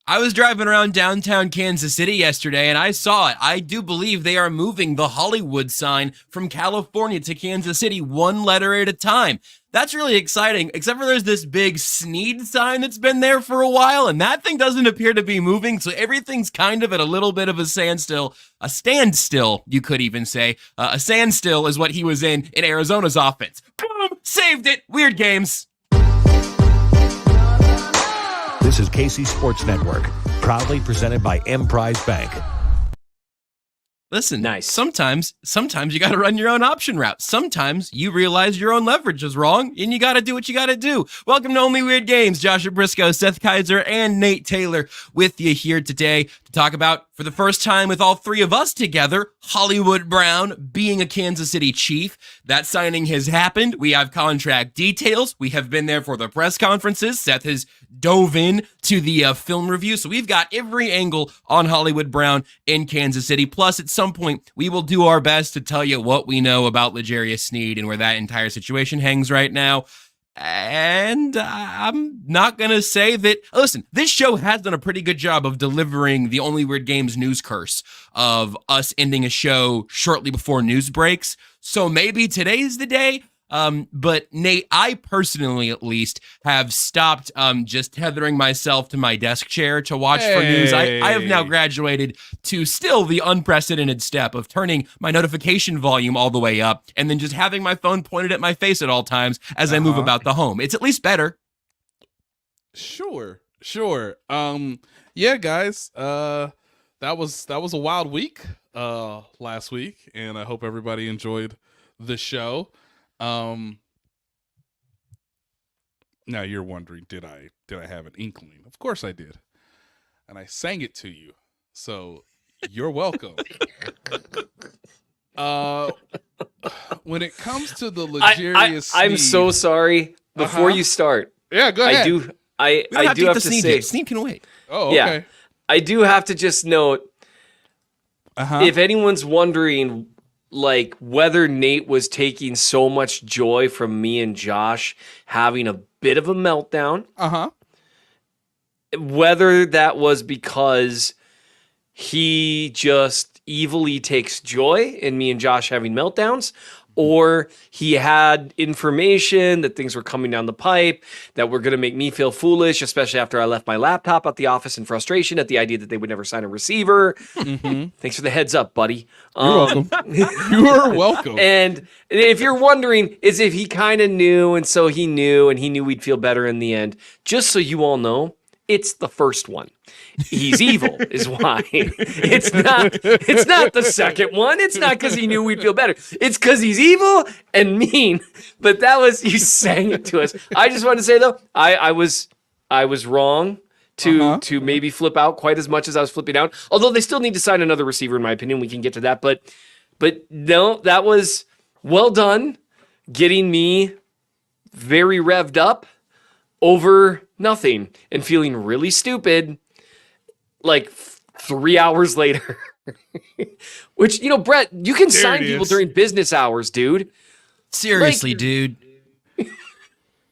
I was driving around downtown Kansas City yesterday, and I saw it. I do believe they are moving the Hollywood sign from California to Kansas City one letter at a time. That's really exciting, except for there's this big Sneed sign that's been there for a while, and that thing doesn't appear to be moving, so everything's kind of at a little bit of a standstill. A standstill, you could even say. A standstill is what he was in Arizona's offense. Boom! Saved it! Weird games. This is KC Sports Network, proudly presented by Emprise Bank. Listen, nice. Sometimes you got to run your own option route. Sometimes you realize your own leverage is wrong, and you got to do what you got to do. Welcome to Only Weird Games. Joshua Brisco, Seth Keysor, and Nate Taylor with you here today to talk about, for the first time with all three of us together, Hollywood Brown being a Kansas City Chief. That signing has happened. We have contract details. We have been there for the press conferences. Seth has dove in to the film review. So we've got every angle on Hollywood Brown in Kansas City. Plus, at some point, we will do our best to tell you what we know about L'Jarius Sneed and where that entire situation hangs right now. And I'm not going to say that... Listen, this show has done a pretty good job of delivering the Only Weird Games news curse of us ending a show shortly before news breaks. So maybe today's the day. But Nate, I personally at least have stopped just tethering myself to my desk chair to watch for news. I have now graduated to still the unprecedented step of turning my notification volume all the way up and then just having my phone pointed at my face at all times as I move about the home. It's at least better. Sure. Yeah, guys, that was a wild week last week, and I hope everybody enjoyed the show. Now you're wondering, did I have an inkling? Of course I did. And I sang it to you. So you're welcome. When it comes to the L'Jarius Sneed, I'm so sorry. Before you start. Yeah, go ahead. I do have to say, Sneed can wait. Oh, okay. Yeah, I do have to just note, if anyone's wondering, like, whether Nate was taking so much joy from me and Josh having a bit of a meltdown. Whether that was because he just evilly takes joy in me and Josh having meltdowns, or he had information that things were coming down the pipe that were going to make me feel foolish, especially after I left my laptop at the office in frustration at the idea that they would never sign a receiver. Thanks for the heads up, buddy. You're welcome. You are welcome. And if you're wondering, is if he kind of knew, and so he knew, and he knew we'd feel better in the end, just so you all know, it's the first one. He's evil is why. It's not the second one. It's not because he knew we'd feel better. It's because he's evil and mean. But that was, you sang it to us. I just want to say though, I was wrong to maybe flip out quite as much as I was flipping out. Although they still need to sign another receiver in my opinion. We can get to that. But no, that was well done getting me very revved up over nothing and feeling really stupid like 3 hours later. Which, Brett, you can sign people during business hours, dude. Seriously, dude.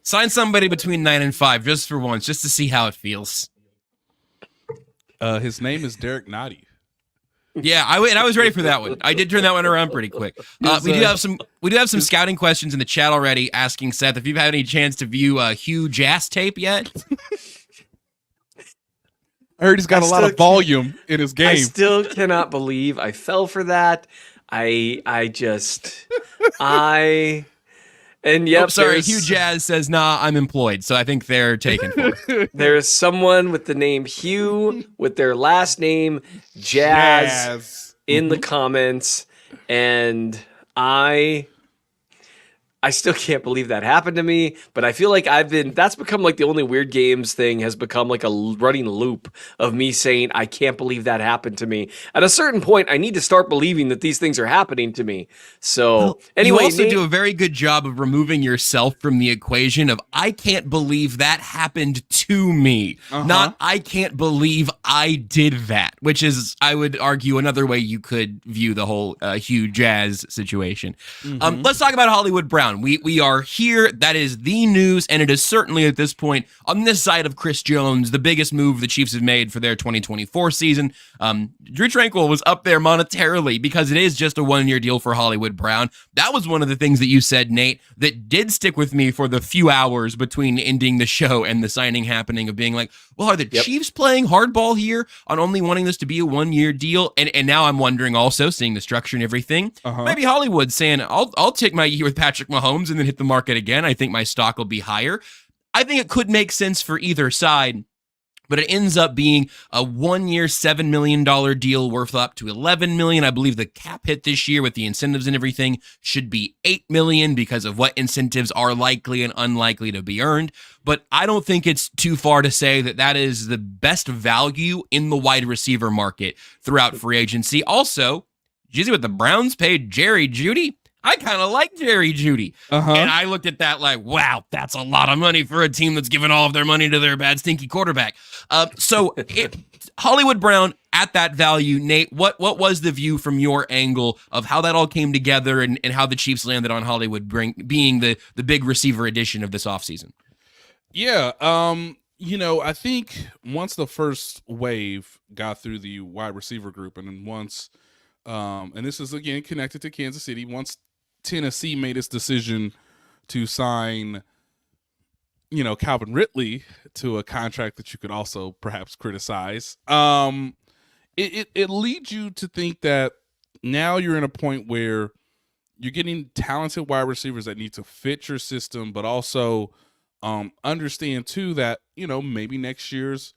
Sign somebody between 9 and 5 just for once, just to see how it feels. His name is Derek Nottie. Yeah, I was ready for that one. I did turn that one around pretty quick. We do have some scouting questions in the chat already, asking Seth if you've had any chance to view Hugh Jass tape yet. I heard he's got a lot of volume in his game. I still cannot believe I fell for that. And yep. Sorry, Hugh Jazz says, nah, I'm employed. So I think they're taken for. There's someone with the name Hugh with their last name Jazz in the comments. And I still can't believe that happened to me, but I feel like that's become like the Only Weird Games thing has become like a running loop of me saying, I can't believe that happened to me. At a certain point, I need to start believing that these things are happening to me. So anyway, you also do a very good job of removing yourself from the equation of, I can't believe that happened to me. Not, I can't believe I did that, which is, I would argue, another way you could view the whole Hugh Jazz situation. Let's talk about Hollywood Brown. Brown. We are here. That is the news, and it is certainly at this point, on this side of Chris Jones, the biggest move the Chiefs have made for their 2024 season. Drew Tranquill was up there monetarily because it is just a one-year deal for Hollywood Brown. That was one of the things that you said, Nate, that did stick with me for the few hours between ending the show and the signing happening, of being like, well, are the Chiefs playing hardball here on only wanting this to be a one-year deal? And now I'm wondering also, seeing the structure and everything, maybe Hollywood saying, I'll take my year with Patrick Mahomes and then hit the market again. I think my stock will be higher. I think it could make sense for either side, but it ends up being a one-year, $7 million deal worth up to $11 million. I believe the cap hit this year with the incentives and everything should be $8 million because of what incentives are likely and unlikely to be earned. But I don't think it's too far to say that that is the best value in the wide receiver market throughout free agency. Also, did you see what the Browns paid Jerry Jeudy? I kind of like Jerry Jeudy. And I looked at that like, wow, that's a lot of money for a team that's given all of their money to their bad, stinky quarterback. Hollywood Brown at that value. Nate, what was the view from your angle of how that all came together and how the Chiefs landed on Hollywood being the big receiver addition of this offseason? Yeah, I think once the first wave got through the wide receiver group, and then once, and this is again connected to Kansas City, once Tennessee made its decision to sign, Calvin Ridley to a contract that you could also perhaps criticize, it leads you to think that now you're in a point where you're getting talented wide receivers that need to fit your system, but also understand too that, maybe next year's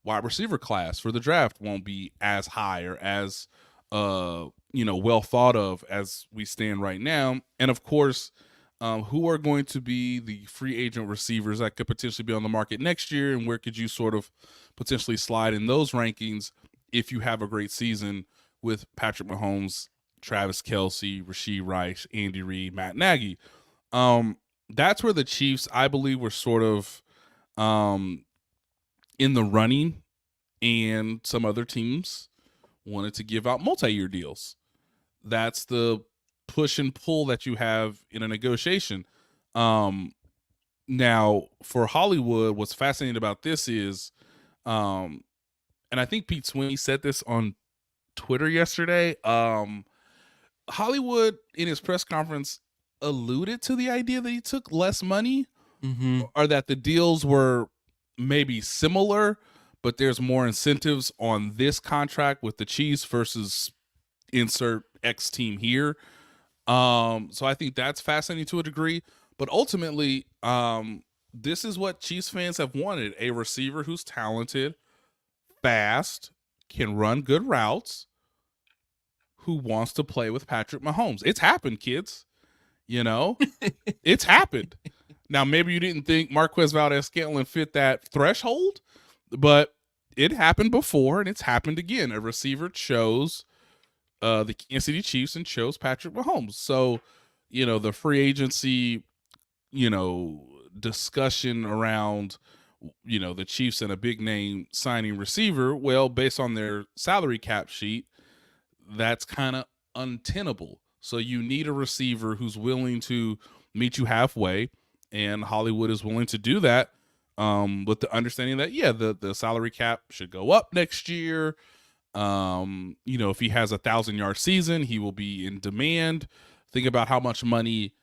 wide receiver class for the draft won't be as high or as well thought of as we stand right now. And of course, who are going to be the free agent receivers that could potentially be on the market next year, and where could you sort of potentially slide in those rankings if you have a great season with Patrick Mahomes, Travis Kelce, Rashee Rice, Andy Reid, Matt Nagy. That's where the Chiefs, I believe, were sort of in the running, and some other teams wanted to give out multi-year deals. That's the push and pull that you have in a negotiation. Now, for Hollywood, what's fascinating about this is, and I think Pete Sweeney said this on Twitter yesterday, Hollywood, in his press conference, alluded to the idea that he took less money, or that the deals were maybe similar, but there's more incentives on this contract with the Chiefs versus insert X team here. So I think that's fascinating to a degree. But ultimately, this is what Chiefs fans have wanted: a receiver who's talented, fast, can run good routes, who wants to play with Patrick Mahomes. It's happened, kids. It's happened. Now, maybe you didn't think Marquez Valdez-Scantling fit that threshold, but it happened before, and it's happened again. A receiver chose the Kansas City Chiefs and chose Patrick Mahomes. So, the free agency, discussion around, the Chiefs and a big name signing receiver, well, based on their salary cap sheet, that's kind of untenable. So you need a receiver who's willing to meet you halfway, and Hollywood is willing to do that, with the understanding that, the salary cap should go up next year. If he has 1,000-yard season, he will be in demand. Think about how much money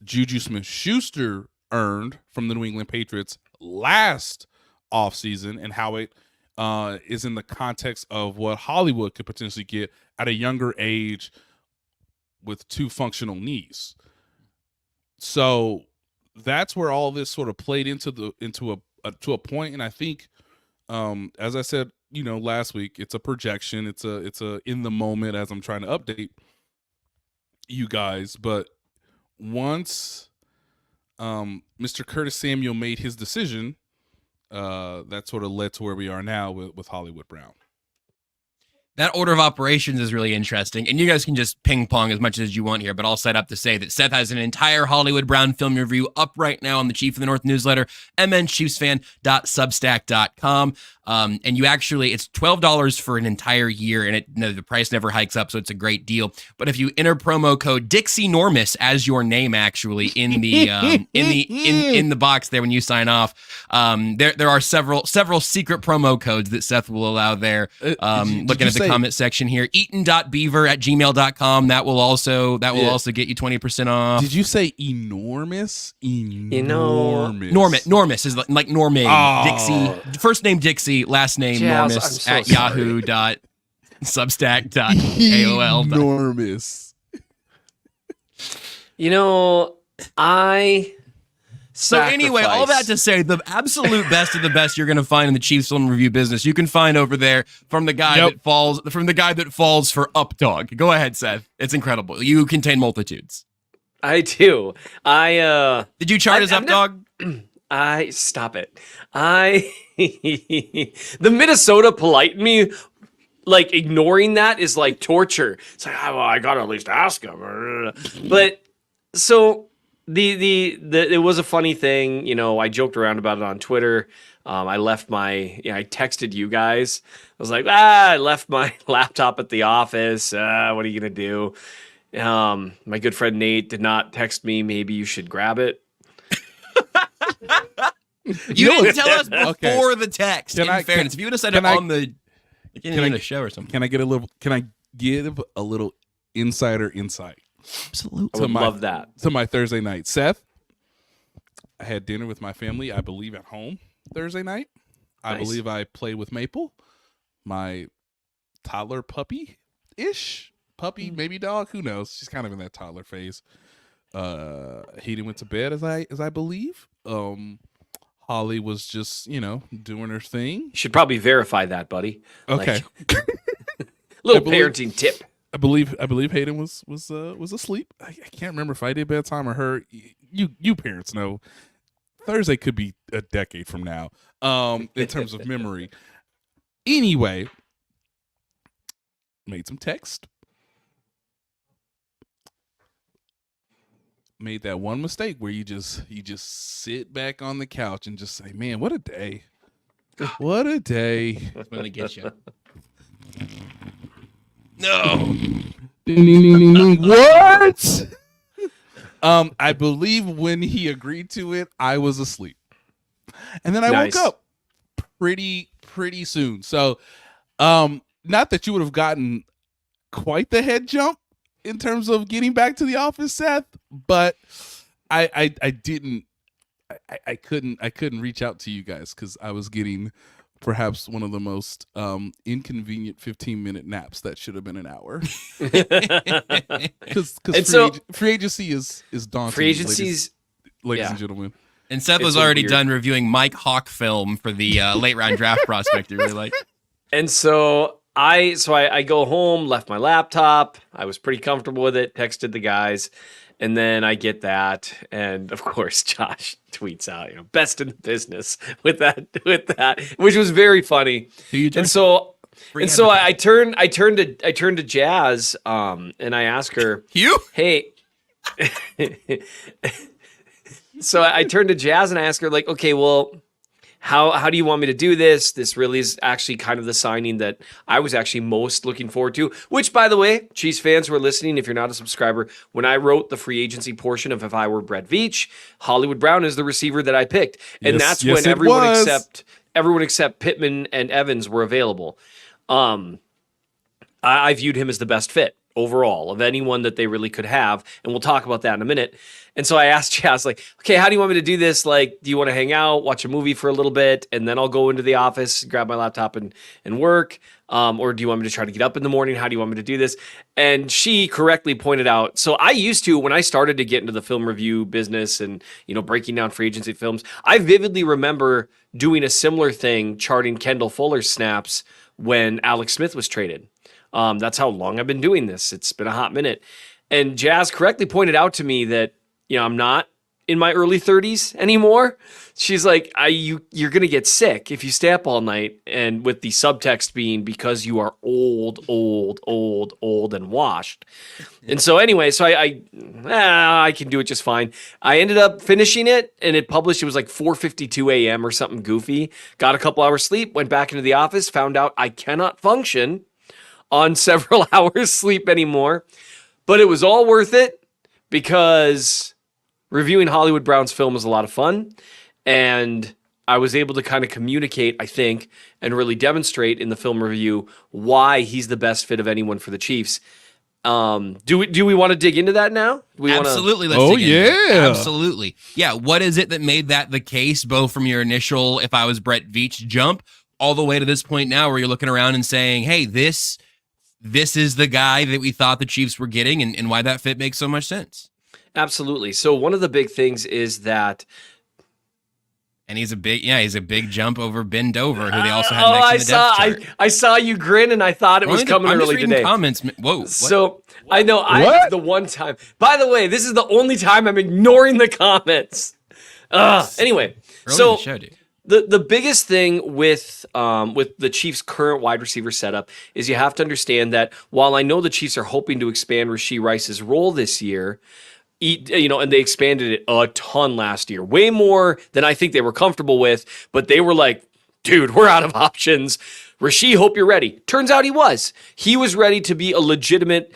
Juju Smith-Schuster earned from the New England Patriots last offseason, and how it is in the context of what Hollywood could potentially get at a younger age with two functional knees. So that's where all this sort of played into a point. And I think, as I said, last week, it's a projection. It's a in the moment as I'm trying to update you guys. But once Mr. Curtis Samuel made his decision, that sort of led to where we are now with Hollywood Brown. That order of operations is really interesting. And you guys can just ping pong as much as you want here, but I'll set up to say that Seth has an entire Hollywood Brown film review up right now on the Chief of the North newsletter, mnchiefsfan.substack.com. And you actually, it's $12 for an entire year, and the price never hikes up, so it's a great deal. But if you enter promo code DixieNormus as your name, actually in the in the box there when you sign off, there are several secret promo codes that Seth will allow there. Looking at the comment section here, eaton.beaver@gmail.com. That will also get you 20% off. Did you say enormous? Normus is like Normig. Dixie, first name Dixie, last name Normus at yahoo.substack.aol. Enormous. So anyway, all that to say, the absolute best of the best you're going to find in the Chiefs film review business, you can find over there from the guy that falls for Updog. Go ahead, Seth. It's incredible. You contain multitudes. I do. Did you chart as Updog? Stop it. The Minnesota polite me, like ignoring that is like torture. It's like, well, I gotta at least ask him. But so it was a funny thing. I joked around about it on Twitter. I texted you guys. I was like, I left my laptop at the office. What are you gonna do? My good friend Nate did not text me. Maybe you should grab it. You didn't tell us before the text. Fairness, if you would have said it on the show or something. Can I give a little insider insight? Absolutely. I would love that. To my Thursday night. Seth, I had dinner with my family, I believe, at home Thursday night. I believe I played with Maple, my toddler puppy-ish. Puppy, maybe dog, who knows? She's kind of in that toddler phase. Hayden went to bed, as I believe. Holly was just, doing her thing. You should probably verify that, buddy. Okay. Little parenting tip. I believe Hayden was asleep. I can't remember if I did bedtime or her. You parents know. Thursday could be a decade from now. In terms of memory. Anyway, made some text. Made that one mistake where you just sit back on the couch and just say, "Man, what a day! What a day!" That's when they get you. No. What? I believe when he agreed to it, I was asleep, and then I woke up pretty soon. So, not that you would have gotten quite the head jump in terms of getting back to the office, Seth, but I couldn't reach out to you guys because I was getting perhaps one of the most inconvenient 15-minute naps that should have been an hour. Because free agency is daunting. Free agency's ladies and gentlemen. And Seth was already done reviewing Mike Hawk film for the late round draft prospect. You really like. And so I go home, left my laptop. I was pretty comfortable with it. Texted the guys. And then I get that, and of course, Josh tweets out, best in the business with that, which was very funny. And so I turn to Jazz, and I ask her, hey. So I turn to Jazz and I ask her, like, okay, well, how do you want me to do this? This really is actually kind of the signing that I was actually most looking forward to, which, by the way, Chiefs fans who are listening, if you're not a subscriber, when I wrote the free agency portion of If I Were Brett Veach, Hollywood Brown is the receiver that I picked. And that's when everyone except Pittman and Evans were available. I viewed him as the best fit overall of anyone that they really could have. And we'll talk about that in a minute. And so I asked Chaz, like, okay, how do you want me to do this? Like, do you want to hang out, watch a movie for a little bit, and then I'll go into the office, grab my laptop and work? Or do you want me to try to get up in the morning? How do you want me to do this? And she correctly pointed out, so I used to, when I started to get into the film review business and, breaking down free agency films, I vividly remember doing a similar thing, charting Kendall Fuller's snaps when Alex Smith was traded. That's how long I've been doing this. It's been a hot minute. And Jazz correctly pointed out to me that, I'm not in my early 30s anymore. She's like, you're going to get sick if you stay up all night. And with the subtext being because you are old and washed. And so anyway, so I can do it just fine. I ended up finishing it and it published. It was like 4:52 a.m. or something goofy. Got a couple hours sleep, went back into the office, found out I cannot function on several hours sleep anymore. But it was all worth it because reviewing Hollywood Brown's film was a lot of fun. And I was able to kind of communicate, I think, and really demonstrate in the film review why he's the best fit of anyone for the Chiefs. Do we want to dig into that now? Absolutely. Let's dig into it. Absolutely. Yeah. What is it that made that the case, both from your initial, if I was Brett Veach jump, all the way to this point now where you're looking around and saying, hey, this is the guy that we thought the Chiefs were getting and why that fit makes so much sense? Absolutely. So one of the big things is that, and he's a big jump over Ben Dover, who they also had next in the depth chart. I saw you grin, and I thought it was coming early today. Comments. Whoa. What? So I know the one time. By the way, this is the only time I'm ignoring the comments. Anyway, so the biggest thing with the Chiefs' current wide receiver setup is you have to understand that while I know the Chiefs are hoping to expand Rashee Rice's role this year, and they expanded it a ton last year, way more than I think they were comfortable with, but they were like, dude, we're out of options. Rashee, hope you're ready. Turns out he was. He was ready to be a legitimate,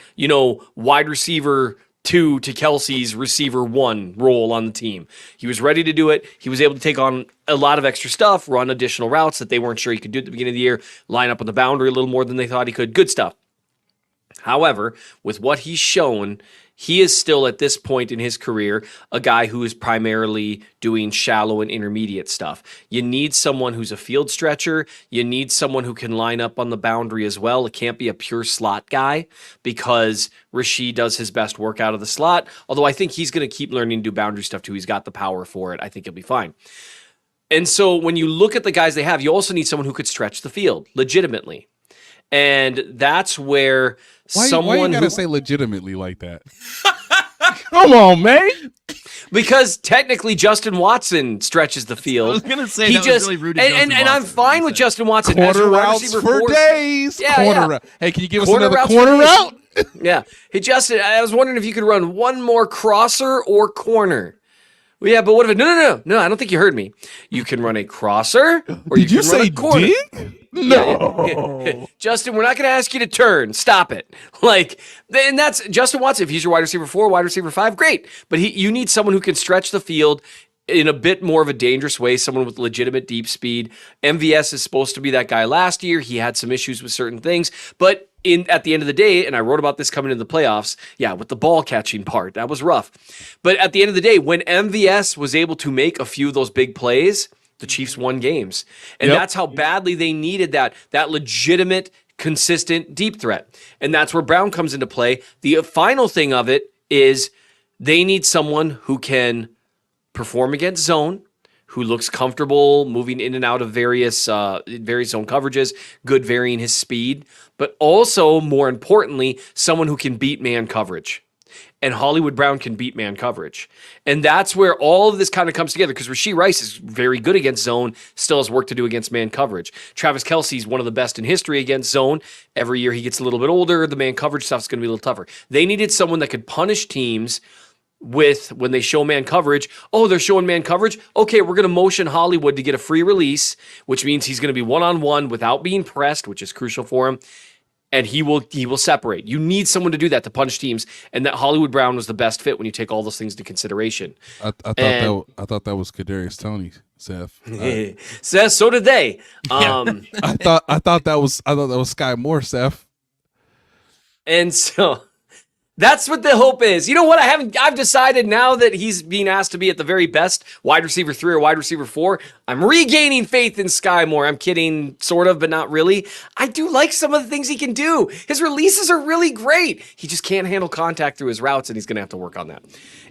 wide receiver 2 to Kelsey's receiver 1 role on the team. He was ready to do it. He was able to take on a lot of extra stuff, run additional routes that they weren't sure he could do at the beginning of the year, line up on the boundary a little more than they thought he could. Good stuff. However, with what he's shown, he is still at this point in his career a guy who is primarily doing shallow and intermediate stuff. You need someone who's a field stretcher. You need someone who can line up on the boundary as well. It can't be a pure slot guy because Rashee does his best work out of the slot, although I think he's going to keep learning to do boundary stuff too. He's got the power for it. I think he'll be fine. And so when you look at the guys they have, you also need someone who could stretch the field legitimately. And that's where why you gotta say legitimately like that? Come on, man. Because technically Justin Watson stretches the field. I was gonna say that was really rude. And I'm fine with Justin Watson. Corner routes for days. Yeah. Hey, can you give us another corner route? Yeah. Hey, Justin, I was wondering if you could run one more crosser or corner. Well, yeah, but what if it? No, I don't think you heard me. You can run a crosser, or Did you can run a corner. Dig? No. Justin, we're not going to ask you to turn. Stop it. And that's Justin Watson. If he's your wide receiver 4, wide receiver 5, great. But you need someone who can stretch the field in a bit more of a dangerous way, someone with legitimate deep speed. MVS is supposed to be that guy last year. He had some issues with certain things, but at the end of the day, and I wrote about this coming into the playoffs, with the ball catching part, that was rough. But at the end of the day, when MVS was able to make a few of those big plays, the Chiefs won games. And that's how badly they needed that legitimate, consistent deep threat. And that's where Brown comes into play. The final thing of it is they need someone who can perform against zone, who looks comfortable moving in and out of various zone coverages, good varying his speed, but also, more importantly, someone who can beat man coverage. And Hollywood Brown can beat man coverage. And that's where all of this kind of comes together because Rashee Rice is very good against zone, still has work to do against man coverage. Travis Kelce's one of the best in history against zone. Every year he gets a little bit older, the man coverage stuff's going to be a little tougher. They needed someone that could punish teams with when they show man coverage. Oh, they're showing man coverage. Okay, we're going to motion Hollywood to get a free release, which means he's going to be one-on-one without being pressed, which is crucial for him. And he will separate. You need someone to do that to punish teams, and that Hollywood Brown was the best fit when you take all those things into consideration. I thought that was Kadarius Toney, Seth. Seth, so did they. I thought that was Sky Moore, Seth. And so that's what the hope is. You know what? I've decided now that he's being asked to be at the very best wide receiver 3 or wide receiver 4. I'm regaining faith in Sky Moore. I'm kidding, sort of, but not really. I do like some of the things he can do. His releases are really great. He just can't handle contact through his routes, and he's going to have to work on that.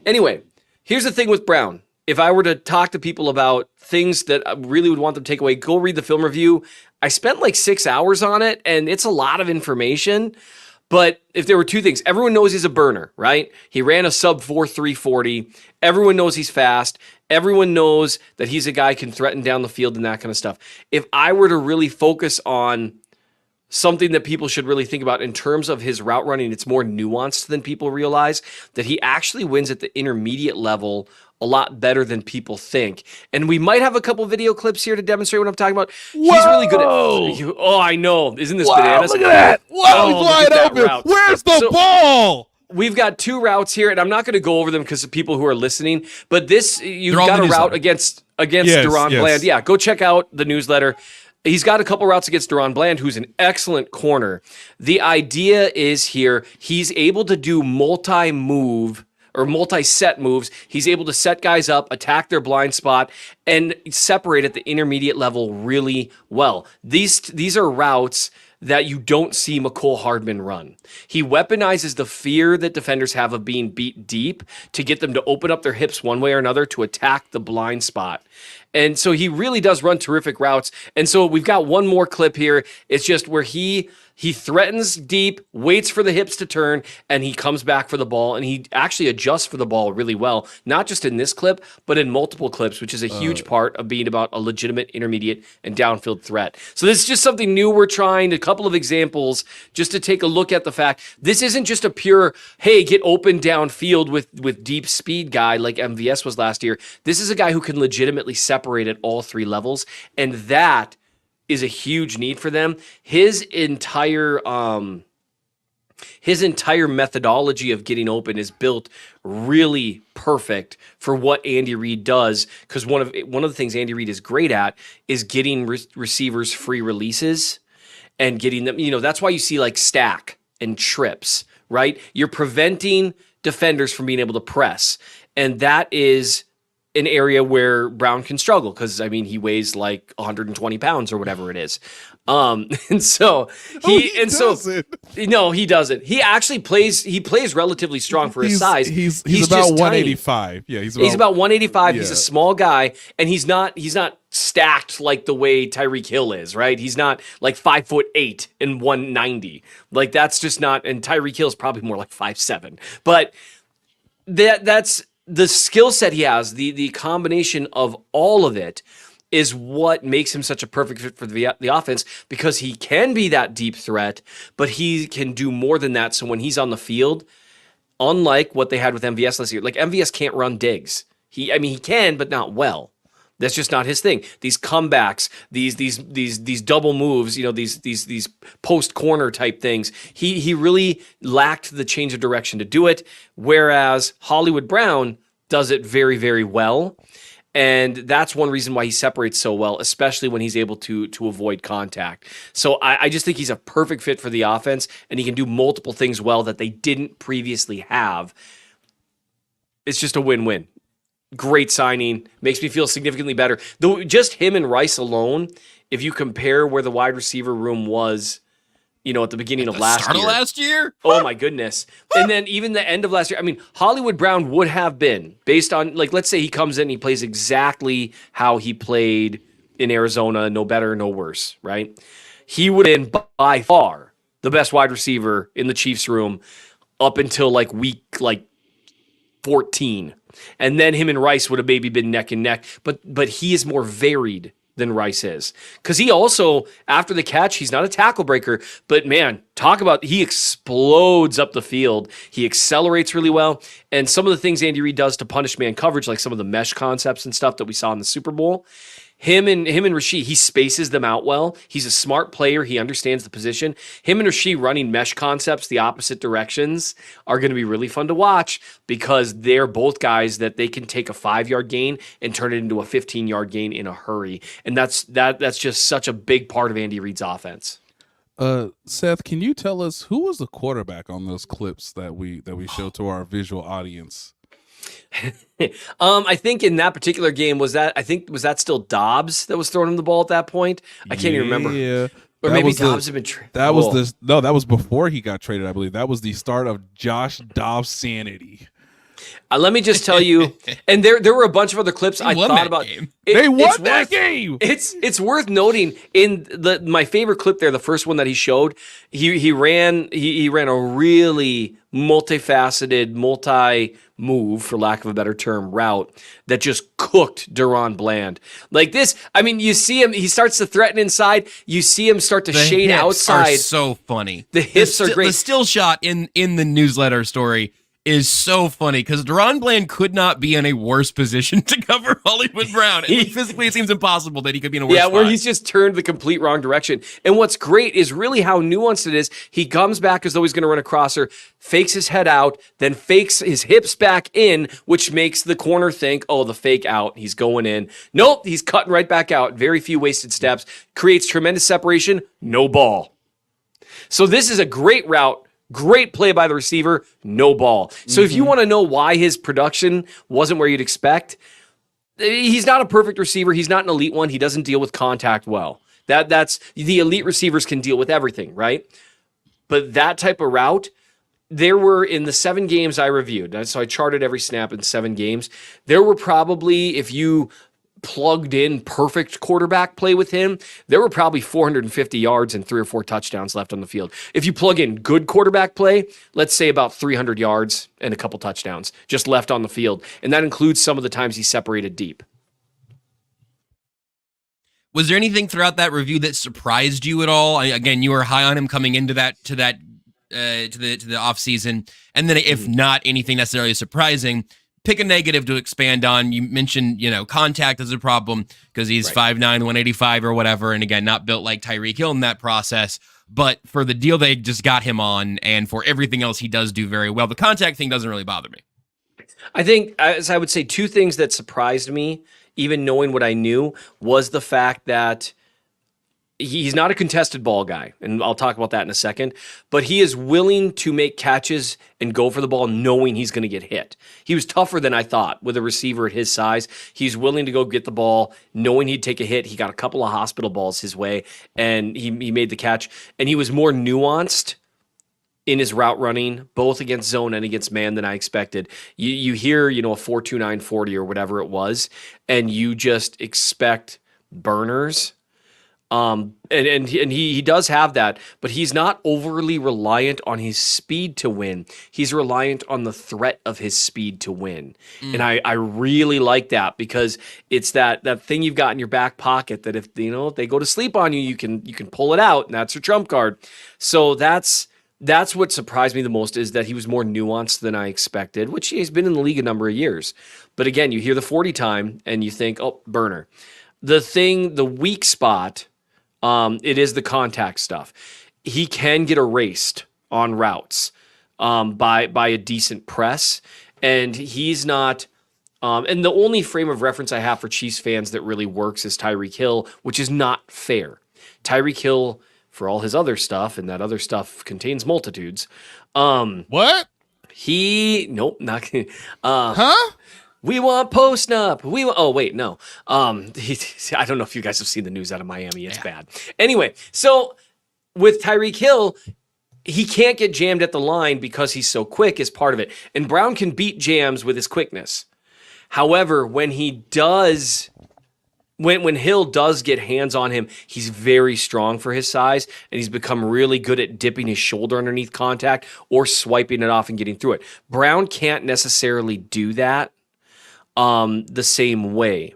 Anyway, here's the thing with Brown. If I were to talk to people about things that I really would want them to take away, go read the film review. I spent like 6 hours on it, and it's a lot of information. But if there were two things, everyone knows he's a burner, right? He ran a sub 4.3 40. Everyone knows he's fast. Everyone knows that he's a guy who can threaten down the field and that kind of stuff. If I were to really focus on something that people should really think about in terms of his route running, it's more nuanced than people realize, that he actually wins at the intermediate level a lot better than people think. And we might have a couple video clips here to demonstrate what I'm talking about. He's really good at... Oh, I know. Isn't this bananas? Look at that. Wow, he's wide open. Where's the ball? We've got two routes here, and I'm not going to go over them because of people who are listening, but this, you've got a route against Deron Bland. Yeah, go check out the newsletter. He's got a couple routes against Deron Bland, who's an excellent corner. The idea is here, he's able to do multi-move or multi-set moves. He's able to set guys up, attack their blind spot, and separate at the intermediate level really well. These are routes that you don't see McCole Hardman run. He weaponizes the fear that defenders have of being beat deep to get them to open up their hips one way or another to attack the blind spot. And so he really does run terrific routes. And so we've got one more clip here. It's just where he threatens deep, waits for the hips to turn, and he comes back for the ball, and he actually adjusts for the ball really well, not just in this clip, but in multiple clips, which is a huge part of being about a legitimate intermediate and downfield threat. So this is just something new we're trying, a couple of examples, just to take a look at the fact this isn't just a pure, hey, get open downfield with deep speed guy like MVS was last year. This is a guy who can legitimately separate at all three levels, and that is a huge need for them. His entire methodology of getting open is built really perfect for what Andy Reid does, because one of the things Andy Reid is great at is getting receivers free releases and getting them, that's why you see like stack and trips, right? You're preventing defenders from being able to press, and that is an area where Brown can struggle because, he weighs like 120 pounds or whatever it is. And so he doesn't. He actually plays relatively strong for his size. He's about 185. Yeah, he's about 185. Yeah. He's a small guy, and he's not stacked like the way Tyreek Hill is, right? He's not like 5'8" and 190. Like that's just not, and Tyreek Hill is probably more like 5'7". But that's the skill set he has, the combination of all of it is what makes him such a perfect fit for the offense, because he can be that deep threat, but he can do more than that. So when he's on the field, unlike what they had with MVS last year, like MVS can't run digs. He can, but not well. That's just not his thing. These comebacks, these double moves, these post corner type things. He really lacked the change of direction to do it. Whereas Hollywood Brown does it very, very well. And that's one reason why he separates so well, especially when he's able to avoid contact. So I just think he's a perfect fit for the offense, and he can do multiple things well that they didn't previously have. It's just a win-win. Great signing. Makes me feel significantly better. Though just him and Rice alone, if you compare where the wide receiver room was, at the beginning of last year. Oh my goodness. And then even the end of last year. Hollywood Brown would have been, based on, let's say he comes in and he plays exactly how he played in Arizona, no better, no worse, right? He would have been by far the best wide receiver in the Chiefs room up until week 14. And then him and Rice would have maybe been neck and neck. But he is more varied than Rice is. Because he also, after the catch, he's not a tackle breaker, but man, he explodes up the field. He accelerates really well. And some of the things Andy Reid does to punish man coverage, like some of the mesh concepts and stuff that we saw in the Super Bowl, him and Rashee, he spaces them out well. He's a smart player. He understands the position. Him and Rashee running mesh concepts the opposite directions are going to be really fun to watch, because they're both guys that they can take a 5-yard gain and turn it into a 15-yard gain in a hurry. And that's just such a big part of Andy Reid's offense. Seth, can you tell us who was the quarterback on those clips that we showed to our visual audience? I think in that particular game was that still Dobbs that was throwing him the ball at that point? I can't even remember. Yeah. Or maybe Dobbs had been that was before he got traded, I believe. That was the start of Josh Dobbs sanity. Let me just tell you, and there were a bunch of other clips I thought about. They won that game. It's worth noting in my favorite clip there, the first one that he showed. He ran a really multifaceted, multi-move, for lack of a better term, route that just cooked Deron Bland. Like this, I mean, you see him, he starts to threaten inside. You see him start to shade outside. Are so funny. The hips are great. The still shot in the newsletter story is so funny because Deron Bland could not be in a worse position to cover Hollywood Brown. Physically, it seems impossible that he could be in a worse spot. Where he's just turned the complete wrong direction. And what's great is really how nuanced it is. He comes back as though he's going to run a crosser, fakes his head out, then fakes his hips back in, which makes the corner think, oh, the fake out, he's going in. Nope, he's cutting right back out. Very few wasted steps. Creates tremendous separation. No ball. So this is a great route. Great play by the receiver, no ball. So if you want to know why his production wasn't where you'd expect, he's not a perfect receiver. He's not an elite one. He doesn't deal with contact well. That's the elite receivers can deal with everything, right? But that type of route, there were in the 7 games I reviewed, so I charted every snap in 7 games. There were probably, if you plugged in perfect quarterback play with him, there were probably 450 yards and 3 or 4 touchdowns left on the field. If you plug in good quarterback play, let's say about 300 yards and a couple touchdowns just left on the field. And that includes some of the times he separated deep. Was there anything throughout that review that surprised you at all? Again, you were high on him coming into to the offseason. And then if not anything necessarily surprising, pick a negative to expand on. You mentioned, contact is a problem because he's 5'9", 185 or whatever. And again, not built like Tyreek Hill in that process. But for the deal they just got him on and for everything else he does do very well, the contact thing doesn't really bother me. I think, as I would say, 2 things that surprised me, even knowing what I knew, was the fact that he's not a contested ball guy, and I'll talk about that in a second, but he is willing to make catches and go for the ball knowing he's going to get hit. He was tougher than I thought with a receiver at his size. He's willing to go get the ball knowing he'd take a hit. He got a couple of hospital balls his way, and he made the catch, and he was more nuanced in his route running, both against zone and against man than I expected. You hear, a 4.29 40 or whatever it was, and you just expect burners. And he does have that, but he's not overly reliant on his speed to win. He's reliant on the threat of his speed to win. And I really like that because it's that thing you've got in your back pocket that if they go to sleep on you, you can pull it out, and that's your trump card. So that's what surprised me the most, is that he was more nuanced than I expected, which he's been in the league a number of years. But again, you hear the 40 time and you think, oh, burner. The weak spot, it is the contact stuff. He can get erased on routes by a decent press, and he's not. And the only frame of reference I have for Chiefs fans that really works is Tyreek Hill, which is not fair. Tyreek Hill, for all his other stuff, and that other stuff contains multitudes. What? Nope, not. Huh? We want post-up. Oh, wait, no. I don't know if you guys have seen the news out of Miami. It's bad. Anyway, so with Tyreek Hill, he can't get jammed at the line because he's so quick is part of it. And Brown can beat jams with his quickness. However, when Hill does get hands on him, he's very strong for his size, and he's become really good at dipping his shoulder underneath contact or swiping it off and getting through it. Brown can't necessarily do that the same way.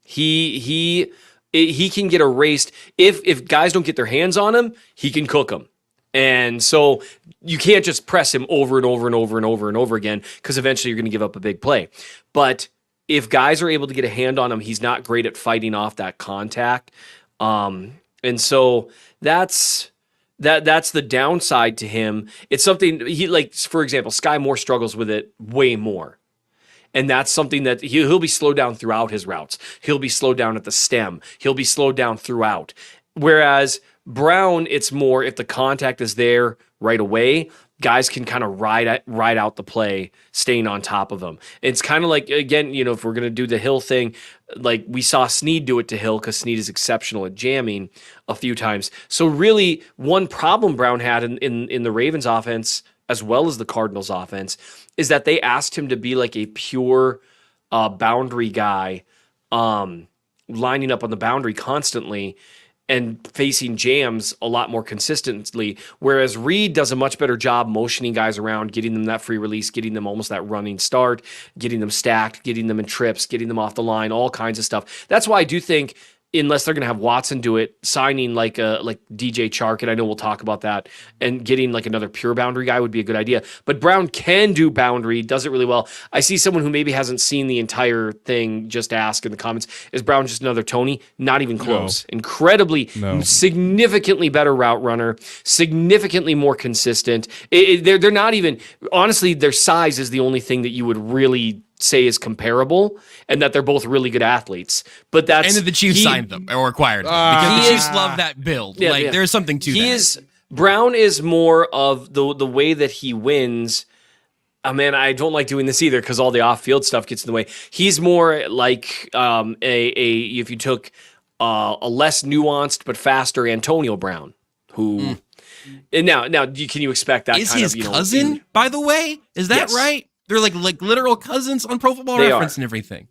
He can get erased if guys don't get their hands on him. He can cook them, and so you can't just press him over and over and over and over and over again, because eventually you're going to give up a big play. But if guys are able to get a hand on him, he's not great at fighting off that contact, and so that's the downside to him. It's something for example, Sky Moore struggles with it way more. And that's something that he'll be slowed down throughout his routes. He'll be slowed down at the stem. He'll be slowed down throughout. Whereas Brown, it's more if the contact is there right away, guys can kind of ride out the play, staying on top of him. It's kind of like, again, if we're going to do the Hill thing, like we saw Sneed do it to Hill because Sneed is exceptional at jamming a few times. So really, one problem Brown had in the Ravens offense as well as the Cardinals offense, is that they asked him to be like a pure boundary guy, lining up on the boundary constantly and facing jams a lot more consistently, whereas Reed does a much better job motioning guys around, getting them that free release, getting them almost that running start, getting them stacked, getting them in trips, getting them off the line, all kinds of stuff. That's why I do think, unless they're going to have Watson do it, signing like DJ Chark, and I know we'll talk about that, and getting like another pure boundary guy would be a good idea. But Brown can do boundary, does it really well. I see someone who maybe hasn't seen the entire thing just ask in the comments, is Brown just another Tony? Not even close. No. Incredibly, significantly better route runner, significantly more consistent. They're not even, honestly, their size is the only thing that you would really say is comparable, and that they're both really good athletes. But that's, and that the Chiefs signed them or acquired them because the Chiefs love that build. Yeah. There's something to that. Brown is more of the way that he wins. Man, I don't like doing this either because all the off-field stuff gets in the way. He's more like if you took a less nuanced but faster Antonio Brown, who and now can you expect that? Is kind his of, cousin, by the way? Is that Yes. right? They're like literal cousins on Pro Football Reference and everything.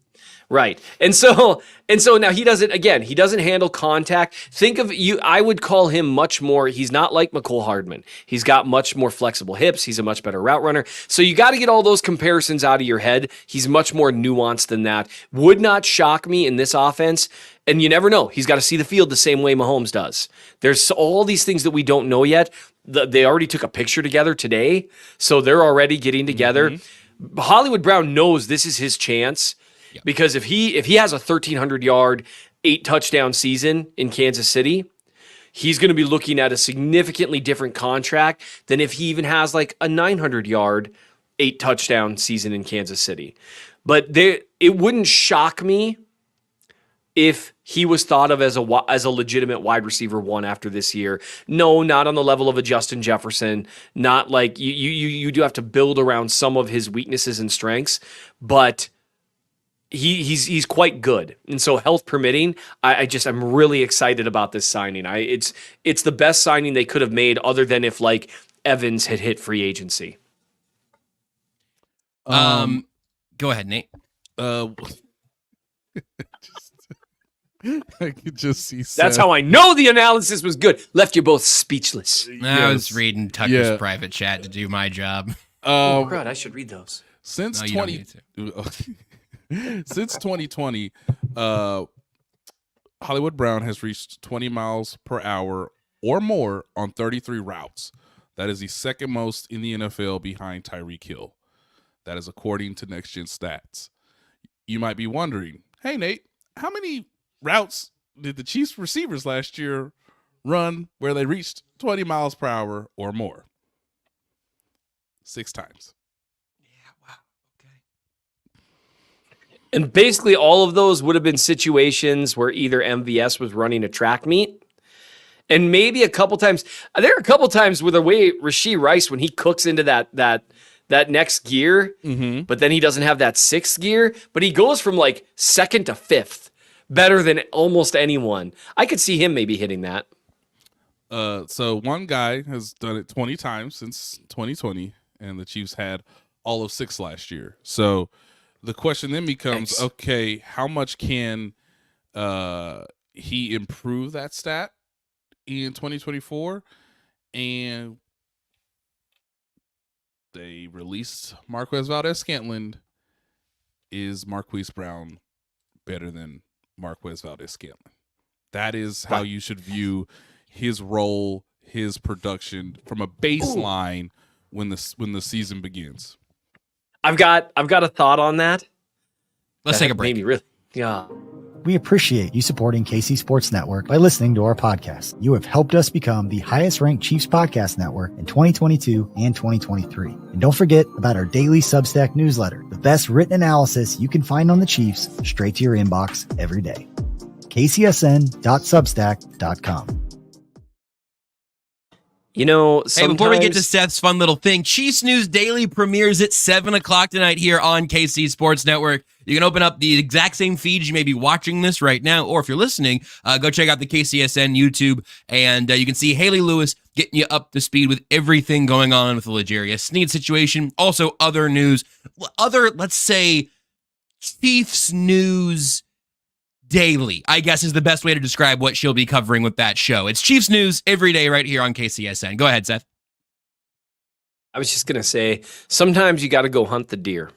Right. And so now he doesn't handle contact. Think of I would call him much more, he's not like McCole Hardman. He's got much more flexible hips. He's a much better route runner. So you got to get all those comparisons out of your head. He's much more nuanced than that. Would not shock me in this offense. And you never know. He's got to see the field the same way Mahomes does. There's all these things that we don't know yet. They already took a picture together today. So they're already getting together. Hollywood Brown knows this is his chance. Yeah. Because if he has a 1,300-yard, 8-touchdown season in Kansas City, he's going to be looking at a significantly different contract than if he even has like a 900-yard, 8-touchdown season in Kansas City. But it wouldn't shock me if he was thought of as a legitimate wide receiver one after this year. No, not on the level of a Justin Jefferson. Not like you do have to build around some of his weaknesses and strengths, but he's quite good. And so health permitting, I'm really excited about this signing. It's the best signing they could have made other than if like Evans had hit free agency. Go ahead, Nate. I could just see Seth. That's how I know the analysis was good. Left you both speechless. I was reading Tucker's private chat to do my job. Oh, God, I should read those. Since No, you don't need to. Since 2020, Hollywood Brown has reached 20 miles per hour or more on 33 routes. That is the second most in the NFL behind Tyreek Hill. That is according to Next Gen Stats. You might be wondering, hey, Nate, how many routes did the Chiefs receivers last year run where they reached 20 miles per hour or more? 6 times. And basically all of those would have been situations where either MVS was running a track meet, and maybe a couple times, there are a couple times with the way Rashee Rice, when he cooks into that next gear, but then he doesn't have that 6th gear, but he goes from like 2nd to 5th better than almost anyone. I could see him maybe hitting that. So one guy has done it 20 times since 2020, and the Chiefs had all of 6 last year. So the question then becomes, okay, how much can he improve that stat in 2024? And they released Marquez Valdez-Scantling. Is Marquise Brown better than Marquez Valdez-Scantling? That is how you should view his role, his production from a baseline when the season begins. I've got a thought on that. Let's take a break. We appreciate you supporting KC Sports Network by listening to our podcast. You have helped us become the highest ranked Chiefs podcast network in 2022 and 2023. And don't forget about our daily Substack newsletter, the best written analysis you can find on the Chiefs straight to your inbox every day. kcsn.substack.com. You know, hey, before we get to Seth's fun little thing, Chiefs News Daily premieres at 7 o'clock tonight here on KC Sports Network. You can open up the exact same feeds. You may be watching this right now, or if you're listening, go check out the KCSN YouTube, and you can see Haley Lewis getting you up to speed with everything going on with the L'Jarius Sneed situation. Also, other news, let's say, Chiefs news daily, I guess is the best way to describe what she'll be covering with that show. It's Chiefs news every day right here on KCSN. Go ahead, Seth. I was just going to say, sometimes you got to go hunt the deer.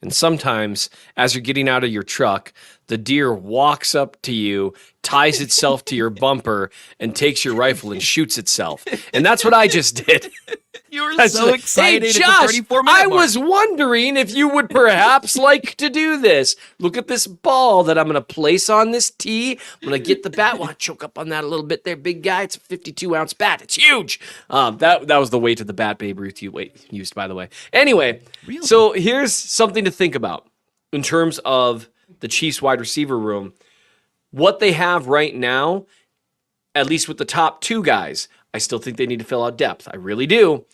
And sometimes, as you're getting out of your truck, the deer walks up to you, ties itself to your bumper, and takes your rifle and shoots itself. And that's what I just did. You were so excited. Hey, at the Josh, 34-minute I mark. was wondering if you would perhaps like to do this. Look at this ball that I'm going to place on this tee. I'm going to get the bat. Want to choke up on that a little bit there, big guy. It's a 52-ounce bat. It's huge. That was the weight of the bat Babe Ruth used, by the way. Anyway, Really? So here's something to think about in terms of the Chiefs wide receiver room. What they have right now, at least with the top two guys, I still think they need to fill out depth. I really do.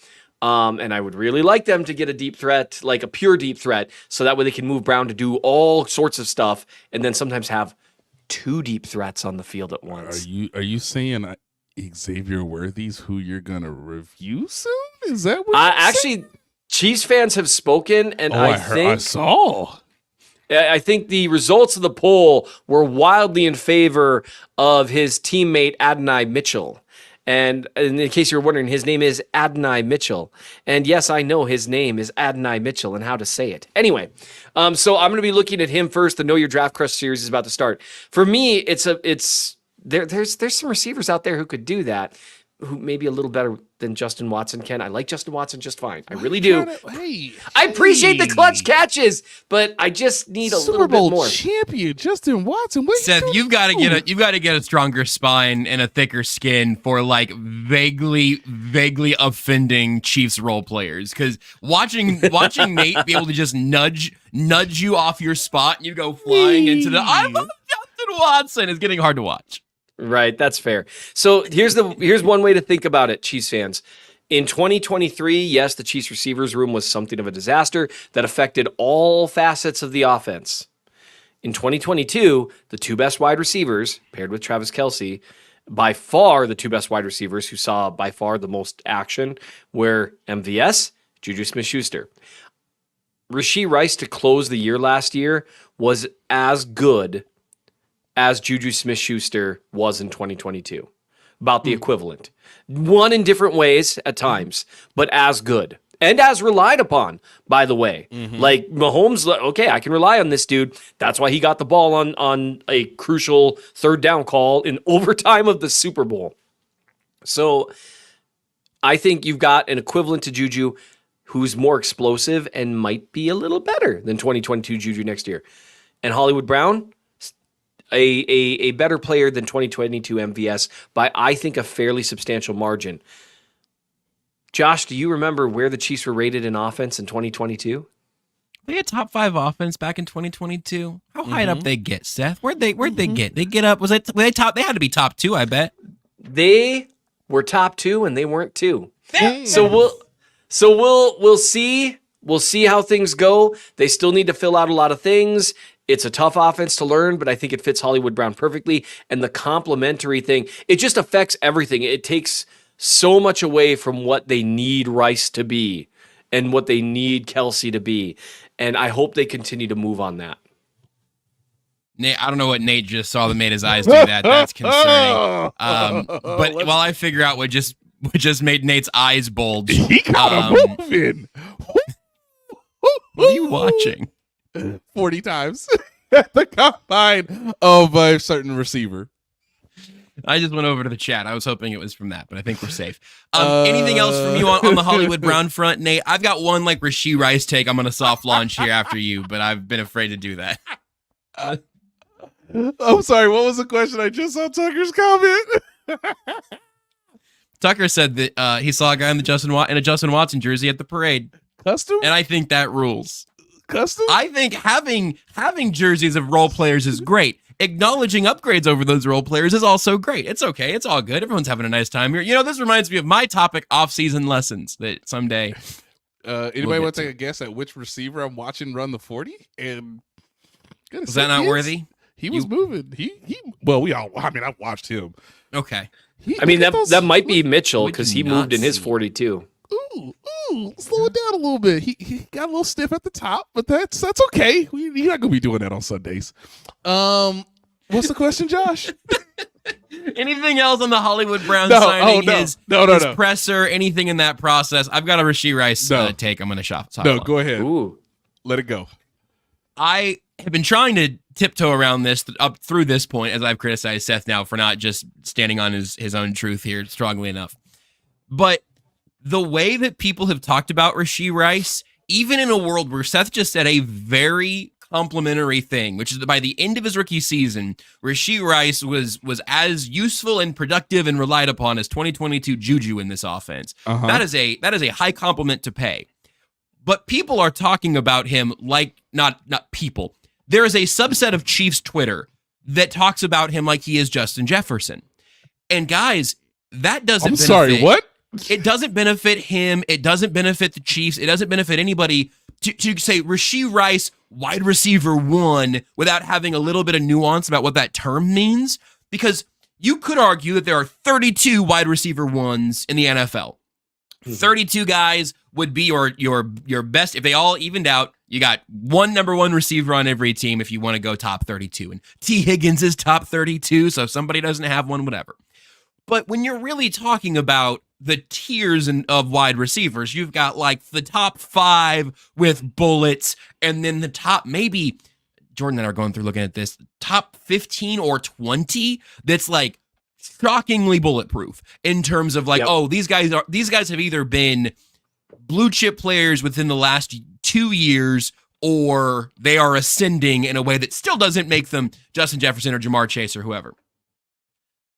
And I would really like them to get a deep threat, like a pure deep threat, so that way they can move Brown to do all sorts of stuff and then sometimes have two deep threats on the field at once. Are you saying Xavier Worthy's who you're going to review soon? Is that what Actually, Chiefs fans have spoken, and I saw. I think the results of the poll were wildly in favor of his teammate Adonai Mitchell. And in case you're wondering, his name is Adonai Mitchell. And yes, I know his name is Adonai Mitchell and how to say it. Anyway, so I'm going to be looking at him first. The Know Your Draft Crush series is about to start. For me, there's some receivers out there who could do that, who may be a little better than Justin Watson can. I like Justin Watson just fine. I really do. I appreciate the clutch catches, but I just need a little bit more. Super Bowl champion Justin Watson. Seth, you've got to get a stronger spine and a thicker skin for like vaguely offending Chiefs role players. Because watching Nate be able to just nudge you off your spot and you go flying into the I love Justin Watson is getting hard to watch. Right, that's fair. So here's one way to think about it, Chiefs fans. In 2023, yes, the Chiefs receivers room was something of a disaster that affected all facets of the offense. In 2022, the two best wide receivers, paired with Travis Kelce, by far the two best wide receivers who saw by far the most action were MVS, Juju Smith-Schuster. Rashee Rice to close the year last year was as good as Juju Smith-Schuster was in 2022. About the equivalent. One in different ways at times, but as good. And as relied upon, by the way. Like Mahomes, okay, I can rely on this dude. That's why he got the ball on a crucial third down call in overtime of the Super Bowl. So I think you've got an equivalent to Juju who's more explosive and might be a little better than 2022 Juju next year. And Hollywood Brown, a better player than 2022 MVS by, I think, a fairly substantial margin. Josh, do you remember where the Chiefs were rated in offense in 2022? They had top 5 offense back in 2022. How high up they get, Seth? Where'd they get? They get up. Were they top? They had to be top 2, I bet. They were top 2 and they weren't 2. So we'll see. We'll see how things go. They still need to fill out a lot of things. It's a tough offense to learn, but I think it fits Hollywood Brown perfectly. And the complementary thing, it just affects everything. It takes so much away from what they need Rice to be and what they need Kelce to be. And I hope they continue to move on that. Nate, I don't know what Nate just saw that made his eyes do that. That's concerning. But while I figure out what just made Nate's eyes bulge. He got moving. What are you watching? 40 times at the combine of a certain receiver. I just went over to the chat. I was hoping it was from that, but I think we're safe. Anything else from you on the Hollywood Brown front, Nate? I've got one like Rashee Rice take. I'm going to soft launch here after you, but I've been afraid to do that. I'm sorry. What was the question? I just saw Tucker's comment. Tucker said that he saw a guy in a Justin Watson jersey at the parade. Custom? And I think that rules. Custom? I think having jerseys of role players is great. Acknowledging upgrades over those role players is also great. It's okay. It's all good. Everyone's having a nice time here. You know, this reminds me of my topic, off-season lessons, that someday. Anybody want to take a guess at which receiver I'm watching run the 40? And is that not worthy? He was moving. He. Well, I've watched him. Okay. That might be Mitchell because he moved in his 42. Ooh, slow it down a little bit. He got a little stiff at the top, but that's okay. You're not gonna be doing that on Sundays. What's the question, Josh? Anything else on the Hollywood Brown signing? His presser, anything in that process? I've got a Rashee Rice take. I'm going to shop. No, go ahead. Ooh. Let it go. I have been trying to tiptoe around this up through this point, as I've criticized Seth now for not just standing on his own truth here strongly enough. But the way that people have talked about Rashee Rice, even in a world where Seth just said a very complimentary thing, which is that by the end of his rookie season, Rashee Rice was as useful and productive and relied upon as 2022 Juju in this offense. That is a high compliment to pay. But people are talking about him like not people. There is a subset of Chiefs Twitter that talks about him like he is Justin Jefferson. And guys, that doesn't benefit. Sorry, what? It doesn't benefit him. It doesn't benefit the Chiefs. It doesn't benefit anybody to say Rashee Rice, wide receiver 1, without having a little bit of nuance about what that term means. Because you could argue that there are 32 wide receiver 1s in the NFL. 32 guys would be your best. If they all evened out, you got one number 1 receiver on every team if you want to go top 32. And T. Higgins is top 32, so if somebody doesn't have one, whatever. But when you're really talking about the tiers of wide receivers, you've got like the top 5 with bullets, and then the top, maybe Jordan and I are going through looking at this, top 15 or 20 that's like shockingly bulletproof in terms of like, these guys have either been blue chip players within the last 2 years, or they are ascending in a way that still doesn't make them Justin Jefferson or Jamar Chase or whoever.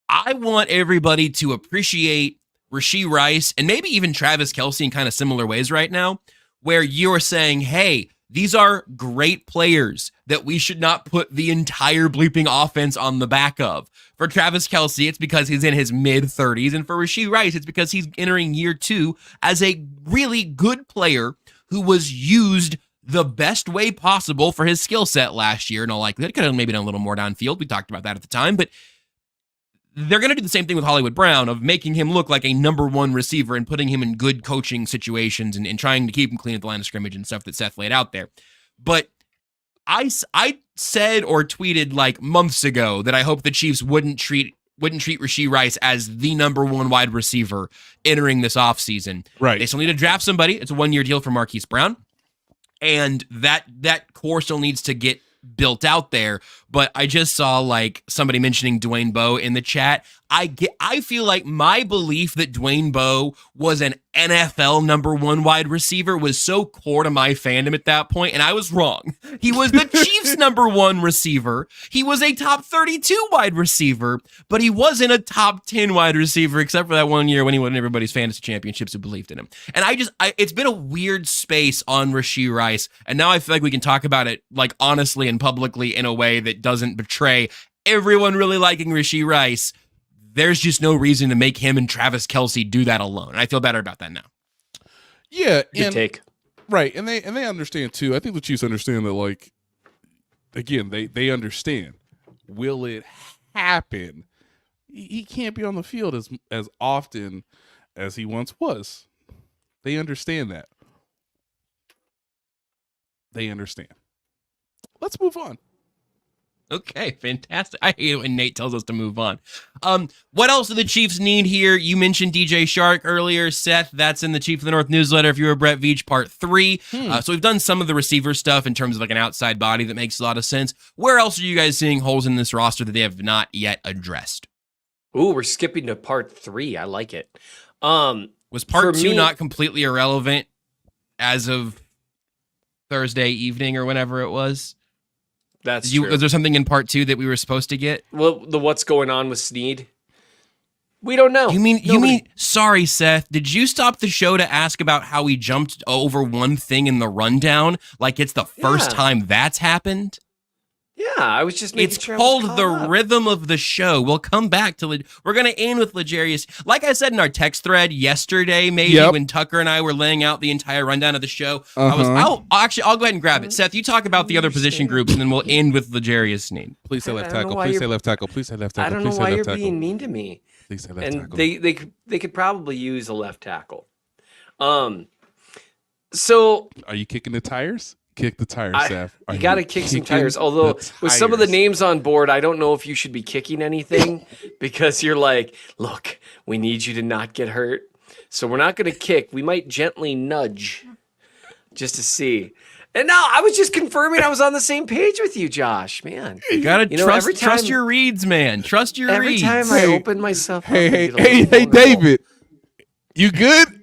I want everybody to appreciate Rashee Rice and maybe even Travis Kelce in kind of similar ways right now, where you're saying, hey, these are great players that we should not put the entire bleeping offense on the back of. For Travis Kelce, it's because he's in his mid-30s, and for Rashee Rice, it's because he's entering year 2 as a really good player who was used the best way possible for his skill set last year. And all likelihood, could have maybe done a little more downfield. We talked about that at the time, but they're going to do the same thing with Hollywood Brown of making him look like a number 1 receiver and putting him in good coaching situations and trying to keep him clean at the line of scrimmage and stuff that Seth laid out there. But I said or tweeted like months ago that I hope the Chiefs wouldn't treat Rashee Rice as the number 1 wide receiver entering this offseason. Right. They still need to draft somebody. It's a 1-year deal for Marquise Brown. And that core still needs to get built out there. But I just saw like somebody mentioning Dwayne Bowe in the chat. I feel like my belief that Dwayne Bowe was an NFL number 1 wide receiver was so core to my fandom at that point, and I was wrong. He was the Chiefs' number 1 receiver. He was a top 32 wide receiver, but he wasn't a top 10 wide receiver except for that 1 year when he won everybody's fantasy championships who believed in him. And it's been a weird space on Rashee Rice, and now I feel like we can talk about it like honestly and publicly in a way that doesn't betray everyone really liking Rashee Rice. There's just no reason to make him and Travis Kelce do that alone. And I feel better about that now. Yeah. Good take. Right. And they understand too. I think the Chiefs understand that, like, again, they understand. Will it happen? He can't be on the field as often as he once was. They understand that. They understand. Let's move on. Okay, fantastic. I hate it when Nate tells us to move on. What else do the Chiefs need here? You mentioned DJ Shark earlier. Seth, that's in the Chief of the North newsletter. If you were Brett Veach, part 3. So we've done some of the receiver stuff in terms of like an outside body that makes a lot of sense. Where else are you guys seeing holes in this roster that they have not yet addressed? Ooh, we're skipping to part 3. I like it. Was part 2 not completely irrelevant as of Thursday evening or whenever it was? That's true. Was there something in part 2 that we were supposed to get? Well, what's going on with Sneed? We don't know. You mean? Sorry, Seth. Did you stop the show to ask about how we jumped over one thing in the rundown? Like it's the first time that's happened? Yeah, I was just making It's sure I was called caught the up. rhythm of the show. We'll come back to we're going to end with L'Jarius. Like I said in our text thread yesterday, maybe when Tucker and I were laying out the entire rundown of the show, I'll go ahead and grab it. Seth, you talk about the other position groups, and then we'll end with L'Jarius Sneed. Please say left tackle. Please say left tackle. Please say left tackle. I don't know why you're being mean to me. Please say left and tackle. they could probably use a left tackle. So are you kicking the tires? Kick the tires, Seth. You got to kick some tires. Although with some of the names on board, I don't know if you should be kicking anything because you're like, look, we need you to not get hurt. So we're not going to kick. We might gently nudge just to see. And no, I was just confirming I was on the same page with you, Josh. Man, you gotta trust your reads, man. Trust your reads. Every time I open myself up, hey, David, you good?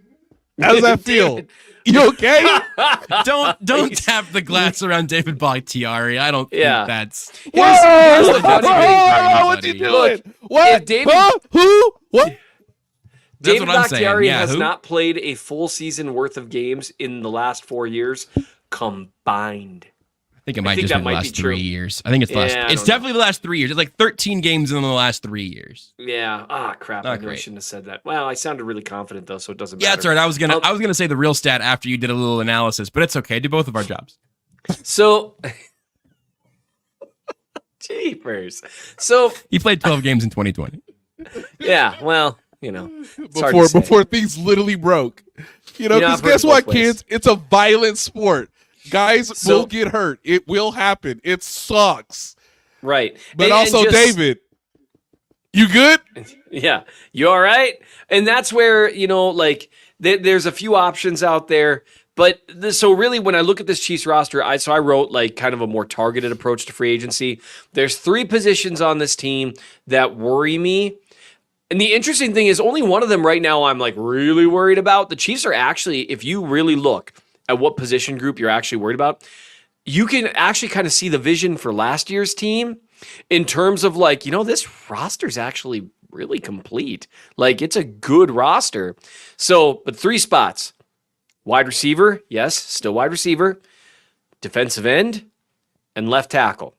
How does that feel? You okay? Don't tap the glass around David Bakhtiari. I don't think that's. Whoa! What you doing? What? Who? What? David Bakhtiari has not played a full season worth of games in the last 4 years combined. I think it might just be the last 3 years. I think it's the last. It's definitely the last 3 years. It's like 13 games in the last 3 years. Yeah. Ah, crap. I shouldn't have said that. Well, I sounded really confident though, so it doesn't matter. Yeah, that's all right. I was gonna say the real stat after you did a little analysis, but it's okay. Do both of our jobs. So, jeepers. So he played 12 games in 2020. Yeah. Well, before things literally broke. Because guess what, kids? It's a violent sport. Guys will get hurt. It will happen. It sucks. Right. But also, David, you good? Yeah. You all right? And that's where, there's a few options out there. But so really, when I look at this Chiefs roster, I wrote like kind of a more targeted approach to free agency. There's 3 positions on this team that worry me. And the interesting thing is only one of them right now I'm like really worried about. The Chiefs are actually, if you really look at what position group you're actually worried about, you can actually kind of see the vision for last year's team in terms of like, this roster's actually really complete. Like it's a good roster. So, but 3 spots, wide receiver. Yes, still wide receiver, defensive end, and left tackle.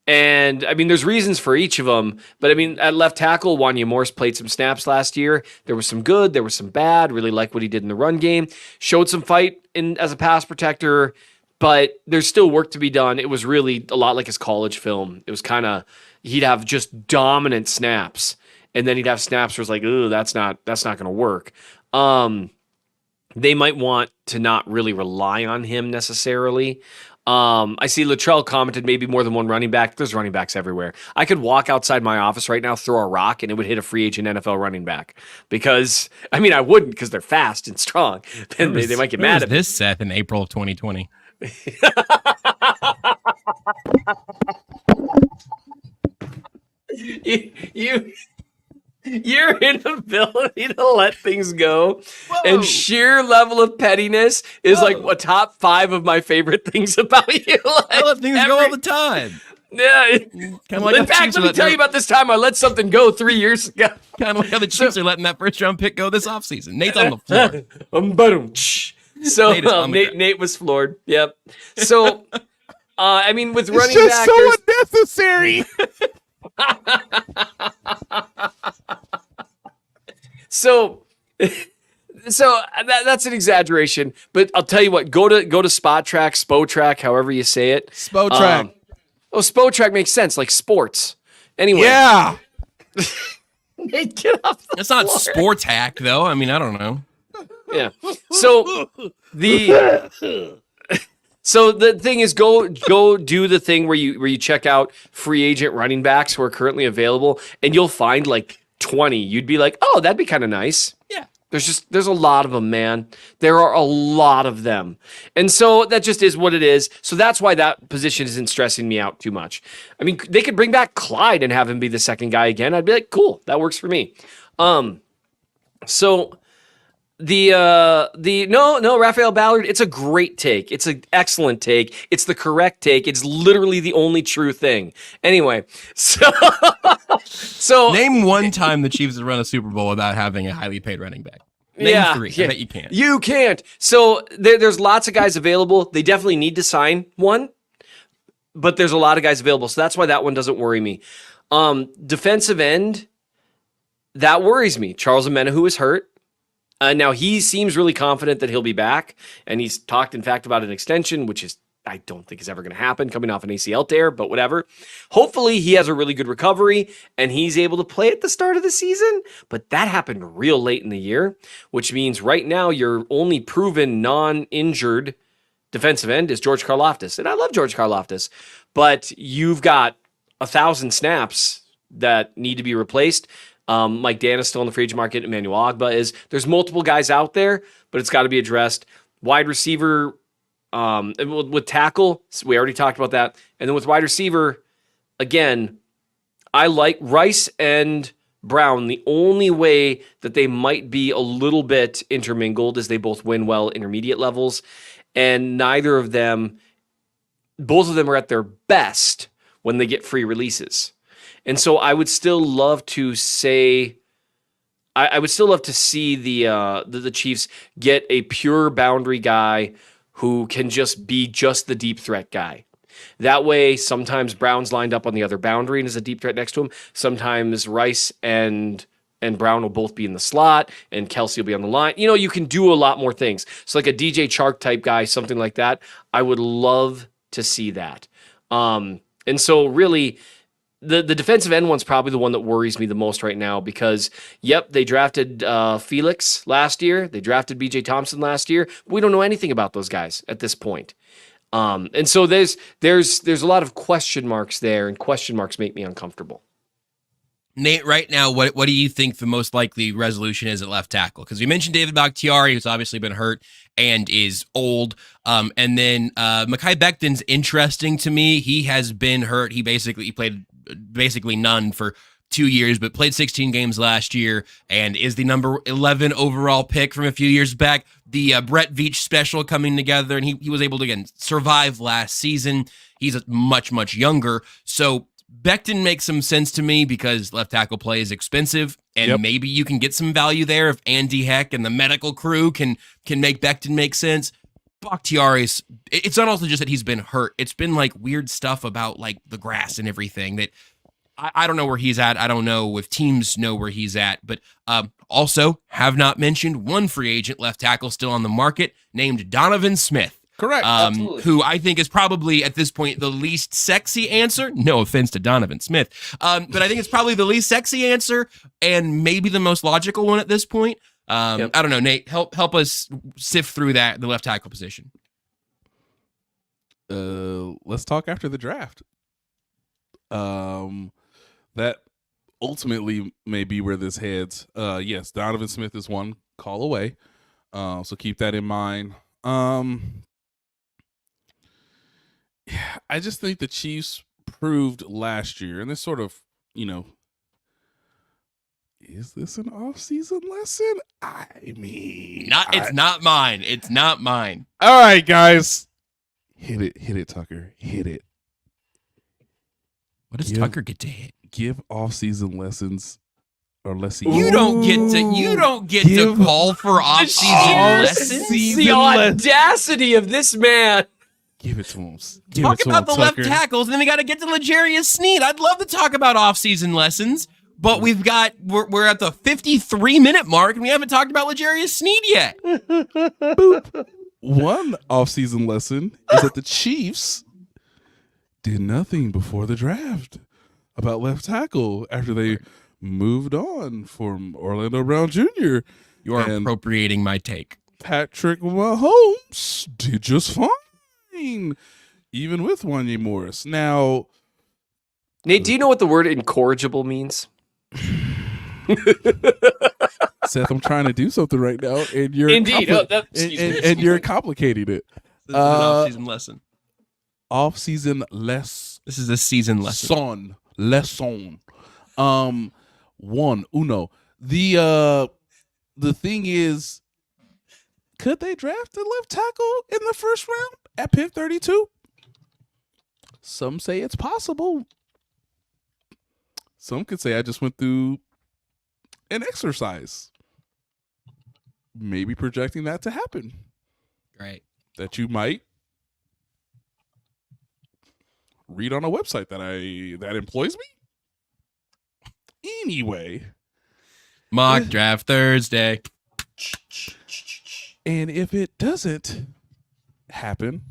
And I mean, there's reasons for each of them, but I mean, at left tackle, Wanya Morse played some snaps last year. There was some good, there was some bad. Really like what he did in the run game. Showed some fight as a pass protector, but there's still work to be done. It was really a lot like his college film. It was kind of, he'd have just dominant snaps, and then he'd have snaps where it's like, ooh, that's not going to work. They might want to not really rely on him necessarily. I see Latrell commented maybe more than one running back. There's running backs everywhere. I could walk outside my office right now, throw a rock, and it would hit a free agent NFL running back. Because, I mean, I wouldn't because they're fast and strong. And they might get mad at me. This Seth in April of 2020. Your inability to let things go and sheer level of pettiness is like a top 5 of my favorite things about you. Like, I let things go all the time. Yeah. Like in fact, let me tell you about this time I let something go 3 years ago. Kind of like how the Chiefs are letting that first round pick go this offseason. Nate's on the floor. So Nate was floored. Yep. So, I mean, with running back, so unnecessary. So that's an exaggeration, but I'll tell you what. Go to Spot Track, Spo Track, however you say it. Spo Track. Spo Track makes sense, like sports. Anyway, yeah. Get off. It's not sports hack though. I mean, I don't know. Yeah. So the thing is, go do the thing where you check out free agent running backs who are currently available, and you'll find like 20. You'd be like, oh, that'd be kind of nice. Yeah. There's a lot of them, man. There are a lot of them. And so that just is what it is. So that's why that position isn't stressing me out too much. I mean, they could bring back Clyde and have him be the second guy again. I'd be like, cool, that works for me. So no, Raphael Ballard, it's a great take. It's an excellent take. It's the correct take. It's literally the only true thing. Anyway, so name one time the Chiefs have run a Super Bowl without having a highly paid running back. Name 3. I bet you can't. You can't. So there's lots of guys available. They definitely need to sign one. but there's a lot of guys available. So that's why that one doesn't worry me. Defensive end, that worries me. Charles Omenihu is hurt. Now he seems really confident that he'll be back, and he's talked, in fact, about an extension, which is I don't think is ever going to happen coming off an ACL tear, but whatever. Hopefully he has a really good recovery and he's able to play at the start of the season, but that happened real late in the year, which means right now your only proven non-injured defensive end is George Karlaftis. And I love George Karlaftis, but you've got 1,000 snaps that need to be replaced. Mike Dan is still in the free agent market. Emmanuel Ogbah is. There's multiple guys out there, but it's got to be addressed. Wide receiver, with tackle, we already talked about that. And then with wide receiver, again, I like Rice and Brown. The only way that they might be a little bit intermingled is they both win well intermediate levels. And both of them are at their best when they get free releases. And so I would still love to say, I would still love to see the Chiefs get a pure boundary guy who can just be just the deep threat guy. That way, sometimes Brown's lined up on the other boundary and is a deep threat next to him. Sometimes Rice and Brown will both be in the slot, and Kelsey will be on the line. You know, you can do a lot more things. So like a DJ Chark type guy, something like that. I would love to see that. And so really, the defensive end one's probably the one that worries me the most right now because, yep, they drafted Felix last year. They drafted BJ Thompson last year. But we don't know anything about those guys at this point. And so there's a lot of question marks there, and question marks make me uncomfortable. Nate, right now, what do you think the most likely resolution is at left tackle? Because we mentioned David Bakhtiari, who's obviously been hurt and is old. And then Mekhi Becton's interesting to me. He has been hurt. He played basically none for 2 years, but played 16 games last year and is the number 11 overall pick from a few years back. The Brett Veach special coming together, and he was able to, again, survive last season. He's much, much younger. So Becton makes some sense to me because left tackle play is expensive, and maybe you can get some value there if Andy Heck and the medical crew can make Becton make sense. Bakhtiari's, it's not also just that he's been hurt. It's been like weird stuff about like the grass and everything that I don't know where he's at. I don't know if teams know where he's at, but also have not mentioned one free agent left tackle still on the market named Donovan Smith. Correct. Who I think is probably at this point the least sexy answer. No offense to Donovan Smith. But I think it's probably the least sexy answer and maybe the most logical one at this point. I don't know, Nate, help us sift through the left tackle position. Let's talk after the draft. That ultimately may be where this heads. Yes, Donovan Smith is one call away. So keep that in mind. I just think the Chiefs proved last year, and this sort of, is this an off-season lesson? I mean, It's not mine. It's not mine. All right, guys, hit it, Tucker, hit it. What does Tucker get to hit? Give off-season lessons, or let's see. You don't get to call for off-season lessons. The audacity of this man. Give it to him. Talk about the left tackles, and then we got to get to L'Jarius Sneed. I'd love to talk about off-season lessons, but we're at the 53-minute mark, and we haven't talked about L'Jarius Sneed yet. Boop. One off-season lesson is that the Chiefs did nothing before the draft about left tackle after they moved on from Orlando Brown Jr. You are appropriating my take. Patrick Mahomes did just fine, even with Wanya Morris. Now, Nate, do you know what the word incorrigible means? Seth, I'm trying to do something right now, and you're and you're complicating it. This is an off-season lesson. Off-season less. This is a season lesson. Lesson. Uno. The thing is, could they draft a left tackle in the first round at pick 32? Some say it's possible. Some could say I just went through an exercise. Maybe projecting that to happen. Right. That you might read on a website that employs me. Anyway, Mock Draft Thursday. And if it doesn't happen,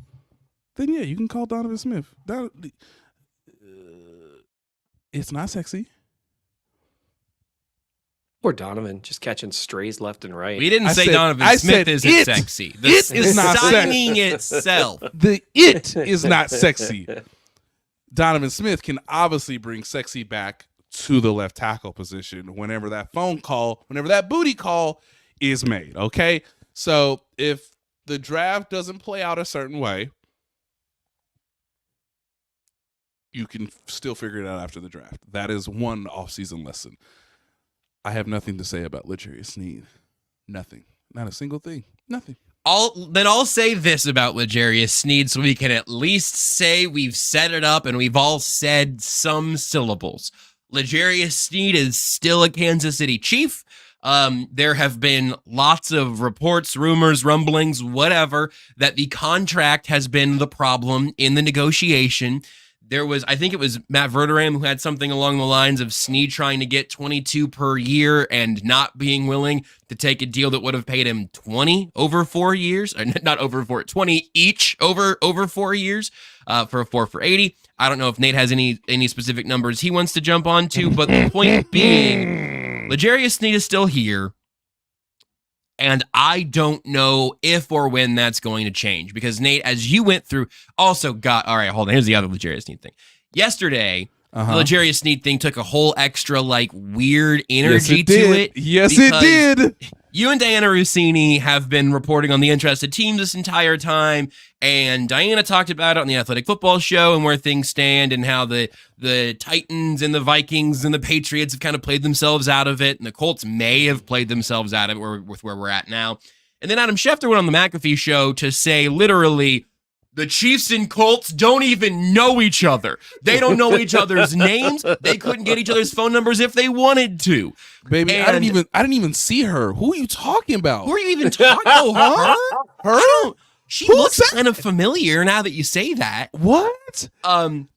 then yeah, you can call Donovan Smith. It's not sexy. Poor Donovan, just catching strays left and right. We didn't say Donovan Smith isn't sexy. It is not signing sexy. itself. It is not sexy. Donovan Smith can obviously bring sexy back to the left tackle position whenever that booty call is made. Okay. So if the draft doesn't play out a certain way, you can still figure it out after the draft. That is one offseason lesson. I have nothing to say about L'Jarius Sneed. Nothing. Not a single thing. Nothing. I'll say this about L'Jarius Sneed so we can at least say we've set it up and we've all said some syllables. L'Jarius Sneed is still a Kansas City Chief. There have been lots of reports, rumors, rumblings, whatever, that the contract has been the problem in the negotiation. There was, I think it was Matt Verderame who had something along the lines of Sneed trying to get 22 per year and not being willing to take a deal that would have paid him 20 over 4 years, or not over 4, 20 each over 4 years for a 4 for 80. I don't know if Nate has any specific numbers he wants to jump onto, but the point being, L'Jarius Sneed is still here. And I don't know if or when that's going to change because Nate, as you went through, also got, all right, hold on. Here's the other L'Jarius Sneed thing. Yesterday, the L'Jarius Sneed thing took a whole extra weird energy to it. Yes, it did. You and Diana Rossini have been reporting on the interested team this entire time, and Diana talked about it on the Athletic Football Show and where things stand and how the Titans and the Vikings and the Patriots have kind of played themselves out of it, and the Colts may have played themselves out of it with where we're at now. And then Adam Schefter went on the McAfee Show to say literally, the Chiefs and Colts don't even know each other. They don't know each other's names. They couldn't get each other's phone numbers if they wanted to. Baby, and I didn't even see her. Who are you talking about? Who are you even talking about? Her? She looks kind of familiar now that you say that. What?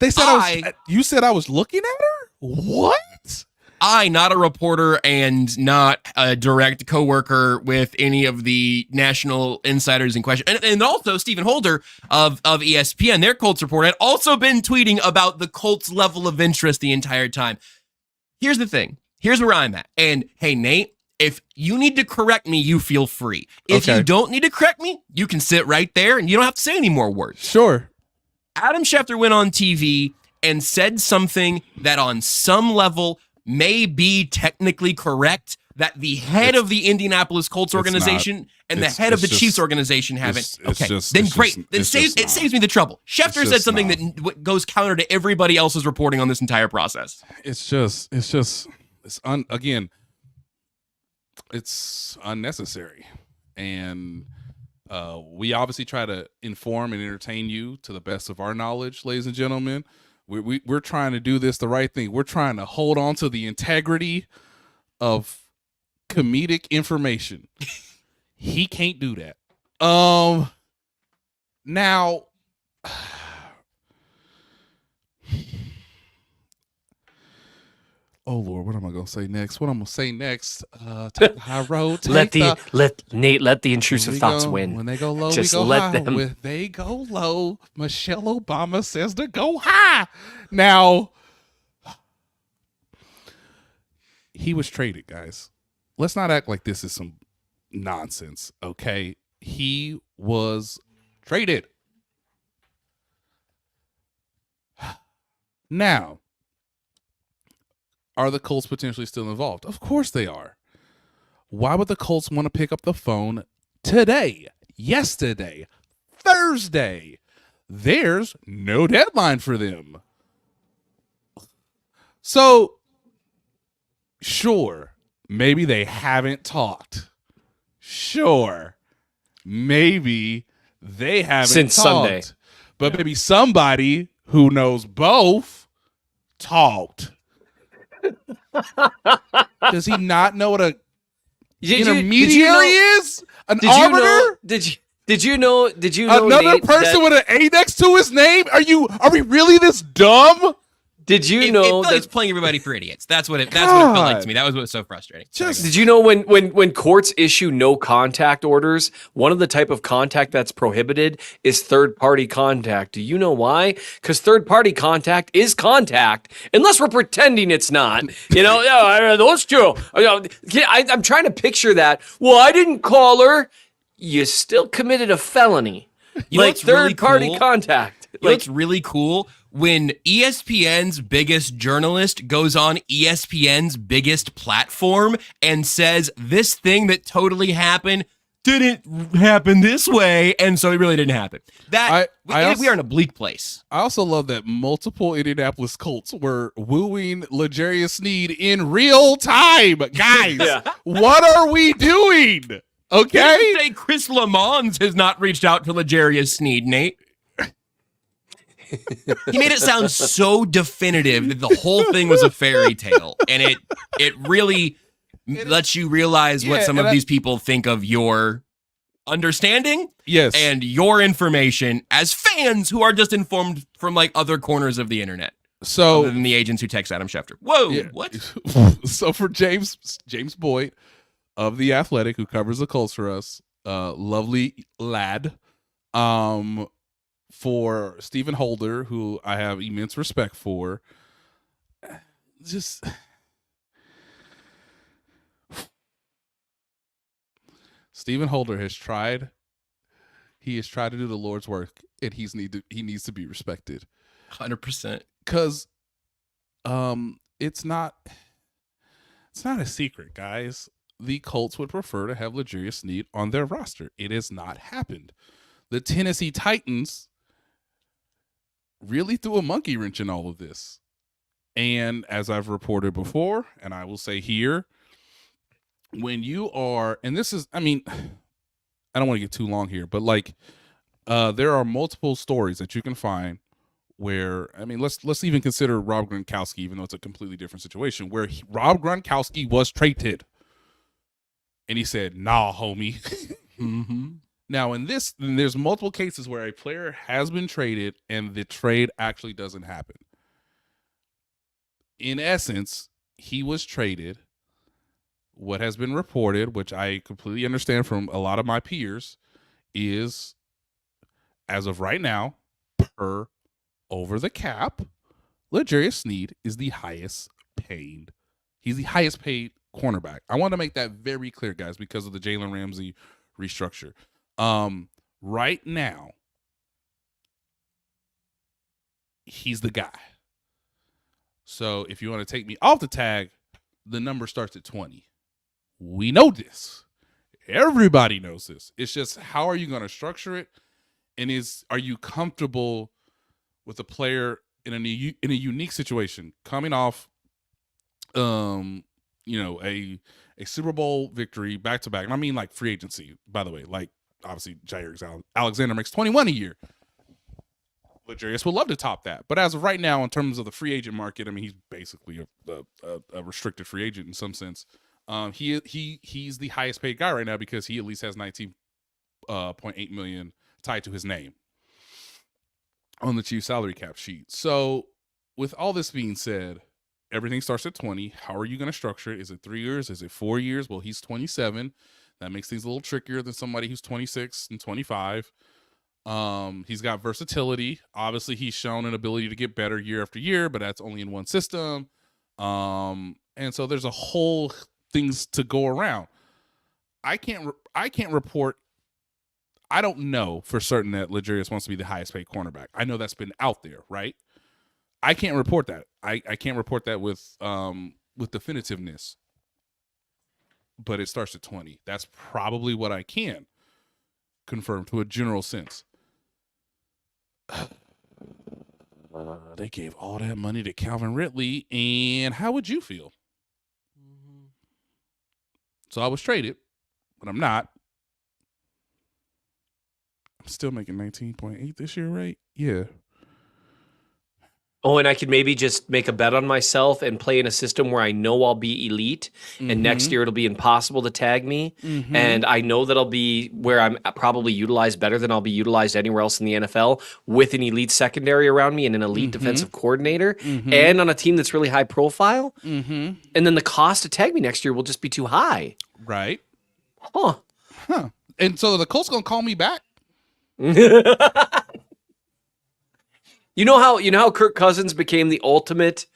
They said you said I was looking at her? What? I, not a reporter and not a direct coworker with any of the national insiders in question. And also Stephen Holder of ESPN, their Colts report, had also been tweeting about the Colts' level of interest the entire time. Here's the thing. Here's where I'm at. And hey, Nate, if you need to correct me, you feel free. If you don't need to correct me, you can sit right there and you don't have to say any more words. Sure. Adam Schefter went on TV and said something that on some level may be technically correct, that the head of the Indianapolis Colts organization and the head of the Chiefs organization haven't. Okay, then great. Then it saves me the trouble. Schefter said something that goes counter to everybody else's reporting on this entire process. Again, it's unnecessary. And we obviously try to inform and entertain you to the best of our knowledge, ladies and gentlemen. We're trying to do this the right thing. We're trying to hold on to the integrity of comedic information. He can't do that. Now, oh Lord, what am I gonna say next? Take the high road. Let the intrusive thoughts win. When they go low, just we go let high. them. When they go low, Michelle Obama says to go high. Now, he was traded, guys. Let's not act like this is some nonsense, okay? He was traded. Now, are the Colts potentially still involved? Of course they are. Why would the Colts want to pick up the phone today, yesterday, Thursday? There's no deadline for them. So, sure, maybe they haven't talked. Sure, maybe they haven't since talked. Sunday. But maybe somebody who knows both talked. Does he not know what a intermediary is? An arbiter? Did you know? Another Nate, person that, with an A next to his name? Are we really this dumb? Did you It know felt like that? it's playing everybody for idiots. That's what it felt like God. to me. That was what was so frustrating. Did you know when courts issue no contact orders, one of the type of contact that's prohibited is third party contact? Do you know why? Because third party contact is contact, unless we're pretending it's not. Those two. I'm trying to picture that. Well, I didn't call her. You still committed a felony, You know like what's really third party cool? contact. You know what's really cool? When ESPN's biggest journalist goes on ESPN's biggest platform and says this thing that totally happened didn't happen this way, and so it really didn't happen. We are in a bleak place. I also love that multiple Indianapolis Colts were wooing L'Jarius Sneed in real time. Guys, what are we doing? Okay? You say Chris Lamons has not reached out to L'Jarius Sneed, Nate. He made it sound so definitive that the whole thing was a fairy tale, and it really lets you realize what some of these people think of your understanding, and your information as fans who are just informed from like other corners of the internet. So other than the agents who text Adam Schefter. Whoa, what? So for James Boyd of The Athletic, who covers the Colts for us, lovely lad. For Stephen Holder, who I have immense respect for, just Stephen Holder has tried. He has tried to do the Lord's work, and he needs to be respected. 100%. Because, it's not a secret, guys. The Colts would prefer to have L'Jarius Sneed on their roster. It has not happened. The Tennessee Titans really threw a monkey wrench in all of this. And as I've reported before, and I will say here, when you are, and this is, I mean, I don't want to get too long here, but like, there are multiple stories that you can find where, I mean, let's even consider Rob Gronkowski, even though it's a completely different situation, where Rob Gronkowski was traded. And he said, nah, homie. Mm-hmm. Now, there's multiple cases where a player has been traded and the trade actually doesn't happen. In essence, he was traded. What has been reported, which I completely understand from a lot of my peers, is as of right now, per over the cap, L'Jarius Sneed is the highest paid. He's the highest paid cornerback. I want to make that very clear, guys, because of the Jalen Ramsey restructure. Right now, he's the guy. So if you want to take me off the tag, the number starts at 20. We know this. Everybody knows this. It's just, how are you going to structure it? And are you comfortable with a player in a unique situation, coming off, a Super Bowl victory back to back? And I mean, like, free agency, by the way. Like, obviously, Jair Alexander makes $21 a year. L'Jarius would love to top that, but as of right now, in terms of the free agent market, I mean, he's basically a restricted free agent in some sense. He's the highest paid guy right now because he at least has $19.8 million tied to his name on the Chiefs salary cap sheet. So, with all this being said, everything starts at 20. How are you going to structure it? Is it 3 years? Is it 4 years? Well, he's 27. That makes things a little trickier than somebody who's 26 and 25. He's got versatility. Obviously, he's shown an ability to get better year after year, but that's only in one system. And so there's a whole things to go around. I can't report. I don't know for certain that L'Jarius wants to be the highest paid cornerback. I know that's been out there, right? I can't report that. I can't report that with definitiveness. But it starts at 20. That's probably what I can confirm to a general sense. They gave all that money to Calvin Ridley, and how would you feel? Mm-hmm. So I was traded, but I'm not. I'm still making 19.8 this year, right? Yeah. Oh, and I could maybe just make a bet on myself and play in a system where I know I'll be elite, and next year it'll be impossible to tag me. And I know that I'll be where I'm probably utilized better than I'll be utilized anywhere else in the NFL, with an elite secondary around me and an elite defensive coordinator, and on a team that's really high profile. And then the cost to tag me next year will just be too high. Right. Huh. And so the Colts gonna call me back? You know how Kirk Cousins became the ultimate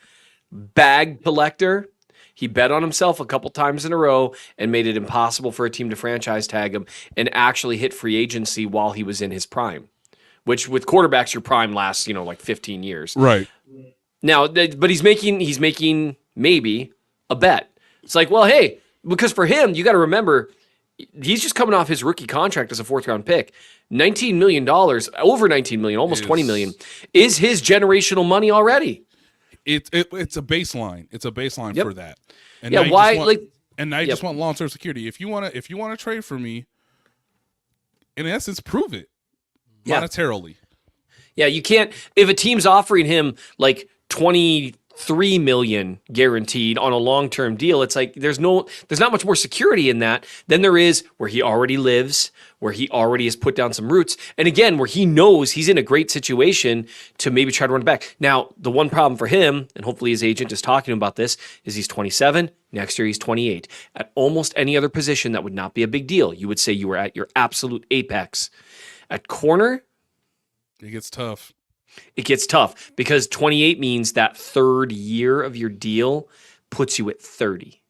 bag collector? He bet on himself a couple times in a row and made it impossible for a team to franchise tag him, and actually hit free agency while he was in his prime, which with quarterbacks, your prime lasts, like 15 years. Right. Now, but he's making maybe a bet. It's like, well, hey, because for him, you got to remember, he's just coming off his rookie contract as a 4th-round pick. $19 million, over $19 million, almost $20 million, is his generational money already. It's a baseline. It's a baseline for that. And yeah, why? Now you just want long-term security. If you want to trade for me, in essence, prove it monetarily. Yeah, you can't. If a team's offering him like $23 million guaranteed on a long-term deal, it's like there's not much more security in that than there is where he already lives, where he already has put down some roots, and again, where he knows he's in a great situation to maybe try to run it back. Now, the one problem for him, and hopefully his agent is talking about this, is he's 27. Next year, he's 28. At almost any other position, that would not be a big deal. You would say you were at your absolute apex. At corner, it gets tough. It gets tough because 28 means that third year of your deal puts you at 30.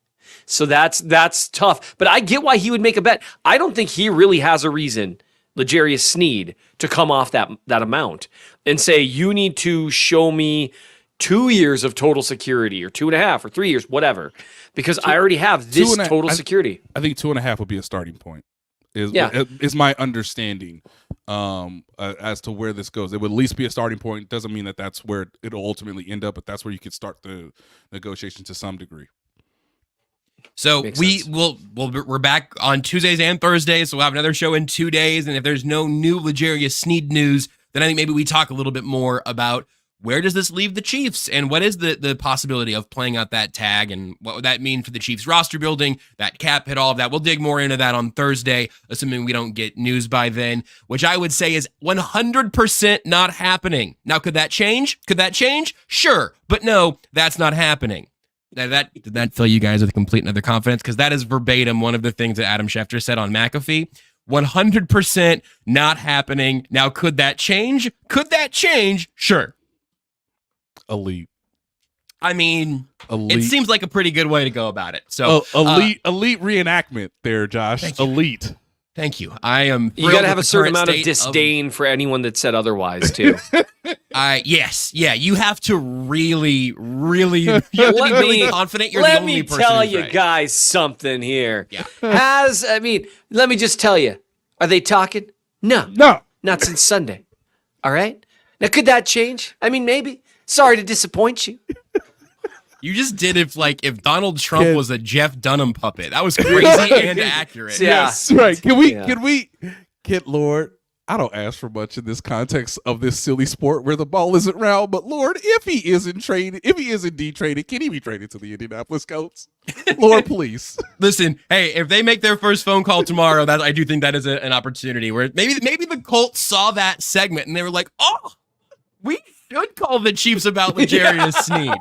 So that's tough. But I get why he would make a bet. I don't think he really has a reason, L'Jarius Sneed, to come off that amount and say, you need to show me 2 years of total security or 2.5 or 3 years, whatever, because I already have this total security. I think 2.5 would be a starting point. Is my understanding as to where this goes. It would at least be a starting point. Doesn't mean that that's where it'll ultimately end up, but that's where you could start the negotiation to some degree. So we're back on Tuesdays and Thursdays, so we'll have another show in 2 days, and if there's no new L'Jarius Sneed news, then I think maybe we talk a little bit more about where does this leave the Chiefs, and what is the possibility of playing out that tag, and what would that mean for the Chiefs roster building, that cap hit, all of that. We'll dig more into that on Thursday, assuming we don't get news by then, which I would say is 100% not happening. Now, could that change? Sure, but no, that's not happening. Did that fill you guys with complete and utter confidence? Because that is verbatim one of the things that Adam Schefter said on McAfee. 100% not happening. Now, could that change? Sure. Elite. I mean, elite. It seems like a pretty good way to go about it. So elite reenactment there, Josh. Elite. Thank you. I am. You got to have a certain amount of disdain for anyone that said otherwise, too. Yes. Yeah. You have to really, really, you have to be really confident you're the only person. Let me tell you guys something here. Yeah. Let me just tell you. Are they talking? No. Not since Sunday. All right. Now, could that change? I mean, maybe. Sorry to disappoint you. You just did if Donald Trump was a Jeff Dunham puppet. That was crazy and accurate. Yeah. Yes, right. Can we Lord, I don't ask for much in this context of this silly sport where the ball isn't round, but Lord, if he is indeed traded, can he be traded to the Indianapolis Colts? Lord, please. Listen, hey, if they make their first phone call tomorrow, I do think that is an opportunity where maybe the Colts saw that segment and they were like, oh, we should call the Chiefs about L'Jarius Sneed.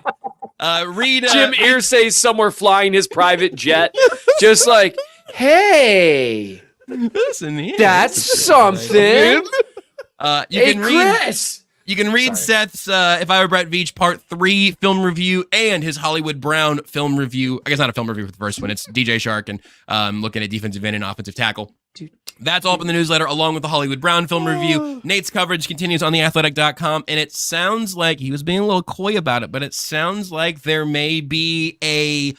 Jim Irsay's somewhere flying his private jet, just like, hey, listen, that's something. You can read Seth's If I Were Brett Veach Part 3 film review and his Hollywood Brown film review. I guess not a film review for the first one. It's DJ Shark and looking at defensive end and offensive tackle. That's all up in the newsletter, along with the Hollywood Brown film review. Nate's coverage continues on theathletic.com, and it sounds like he was being a little coy about it, but it sounds like there may be a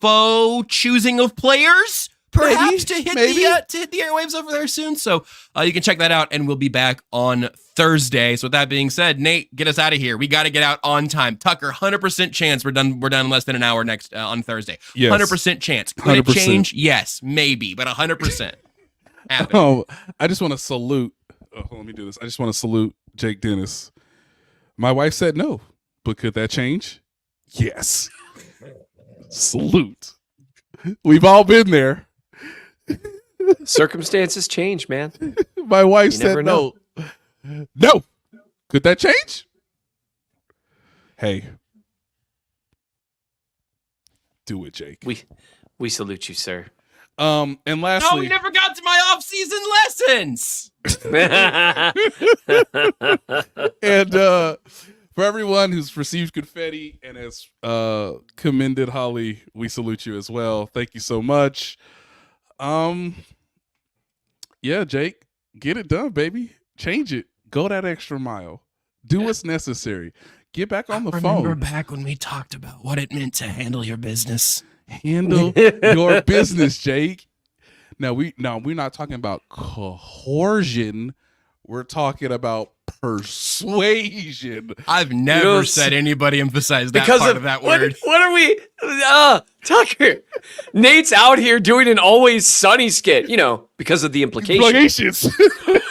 faux choosing of players, perhaps to hit the airwaves over there soon. So you can check that out, and we'll be back on Thursday. So with that being said, Nate, get us out of here. We got to get out on time. Tucker, 100% chance we're done in less than an hour next on Thursday. Yes. 100% chance. Could 100%. It change? Yes, maybe, but 100%. Oh, I just want to salute. Let me do this. I just want to salute Jake Dennis My wife said no, but could that change? Yes. Salute. We've all been there. Circumstances change, man. My wife You said never no. No. Could that change? Hey. Do it, Jake. We salute you, sir. And No, lastly, we never got to my off-season lessons. and for everyone who's received confetti and has commended Holly, we salute you as well. Thank you so much. Yeah, Jake, get it done, baby. Change it. Go that extra mile. Do what's necessary. Get back on the Remember phone. back when we talked about what it meant to handle your business. Handle your business, Jake. Now we're not talking about coercion. We're talking about persuasion. I've never said anybody emphasized that Because part of that word. What are we? Tucker, Nate's out here doing an Always Sunny skit, because of the implications.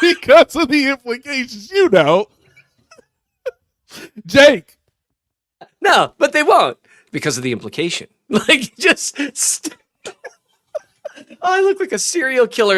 Because of the implications, Jake. No, but they won't because of the implication. Like, I look like a serial killer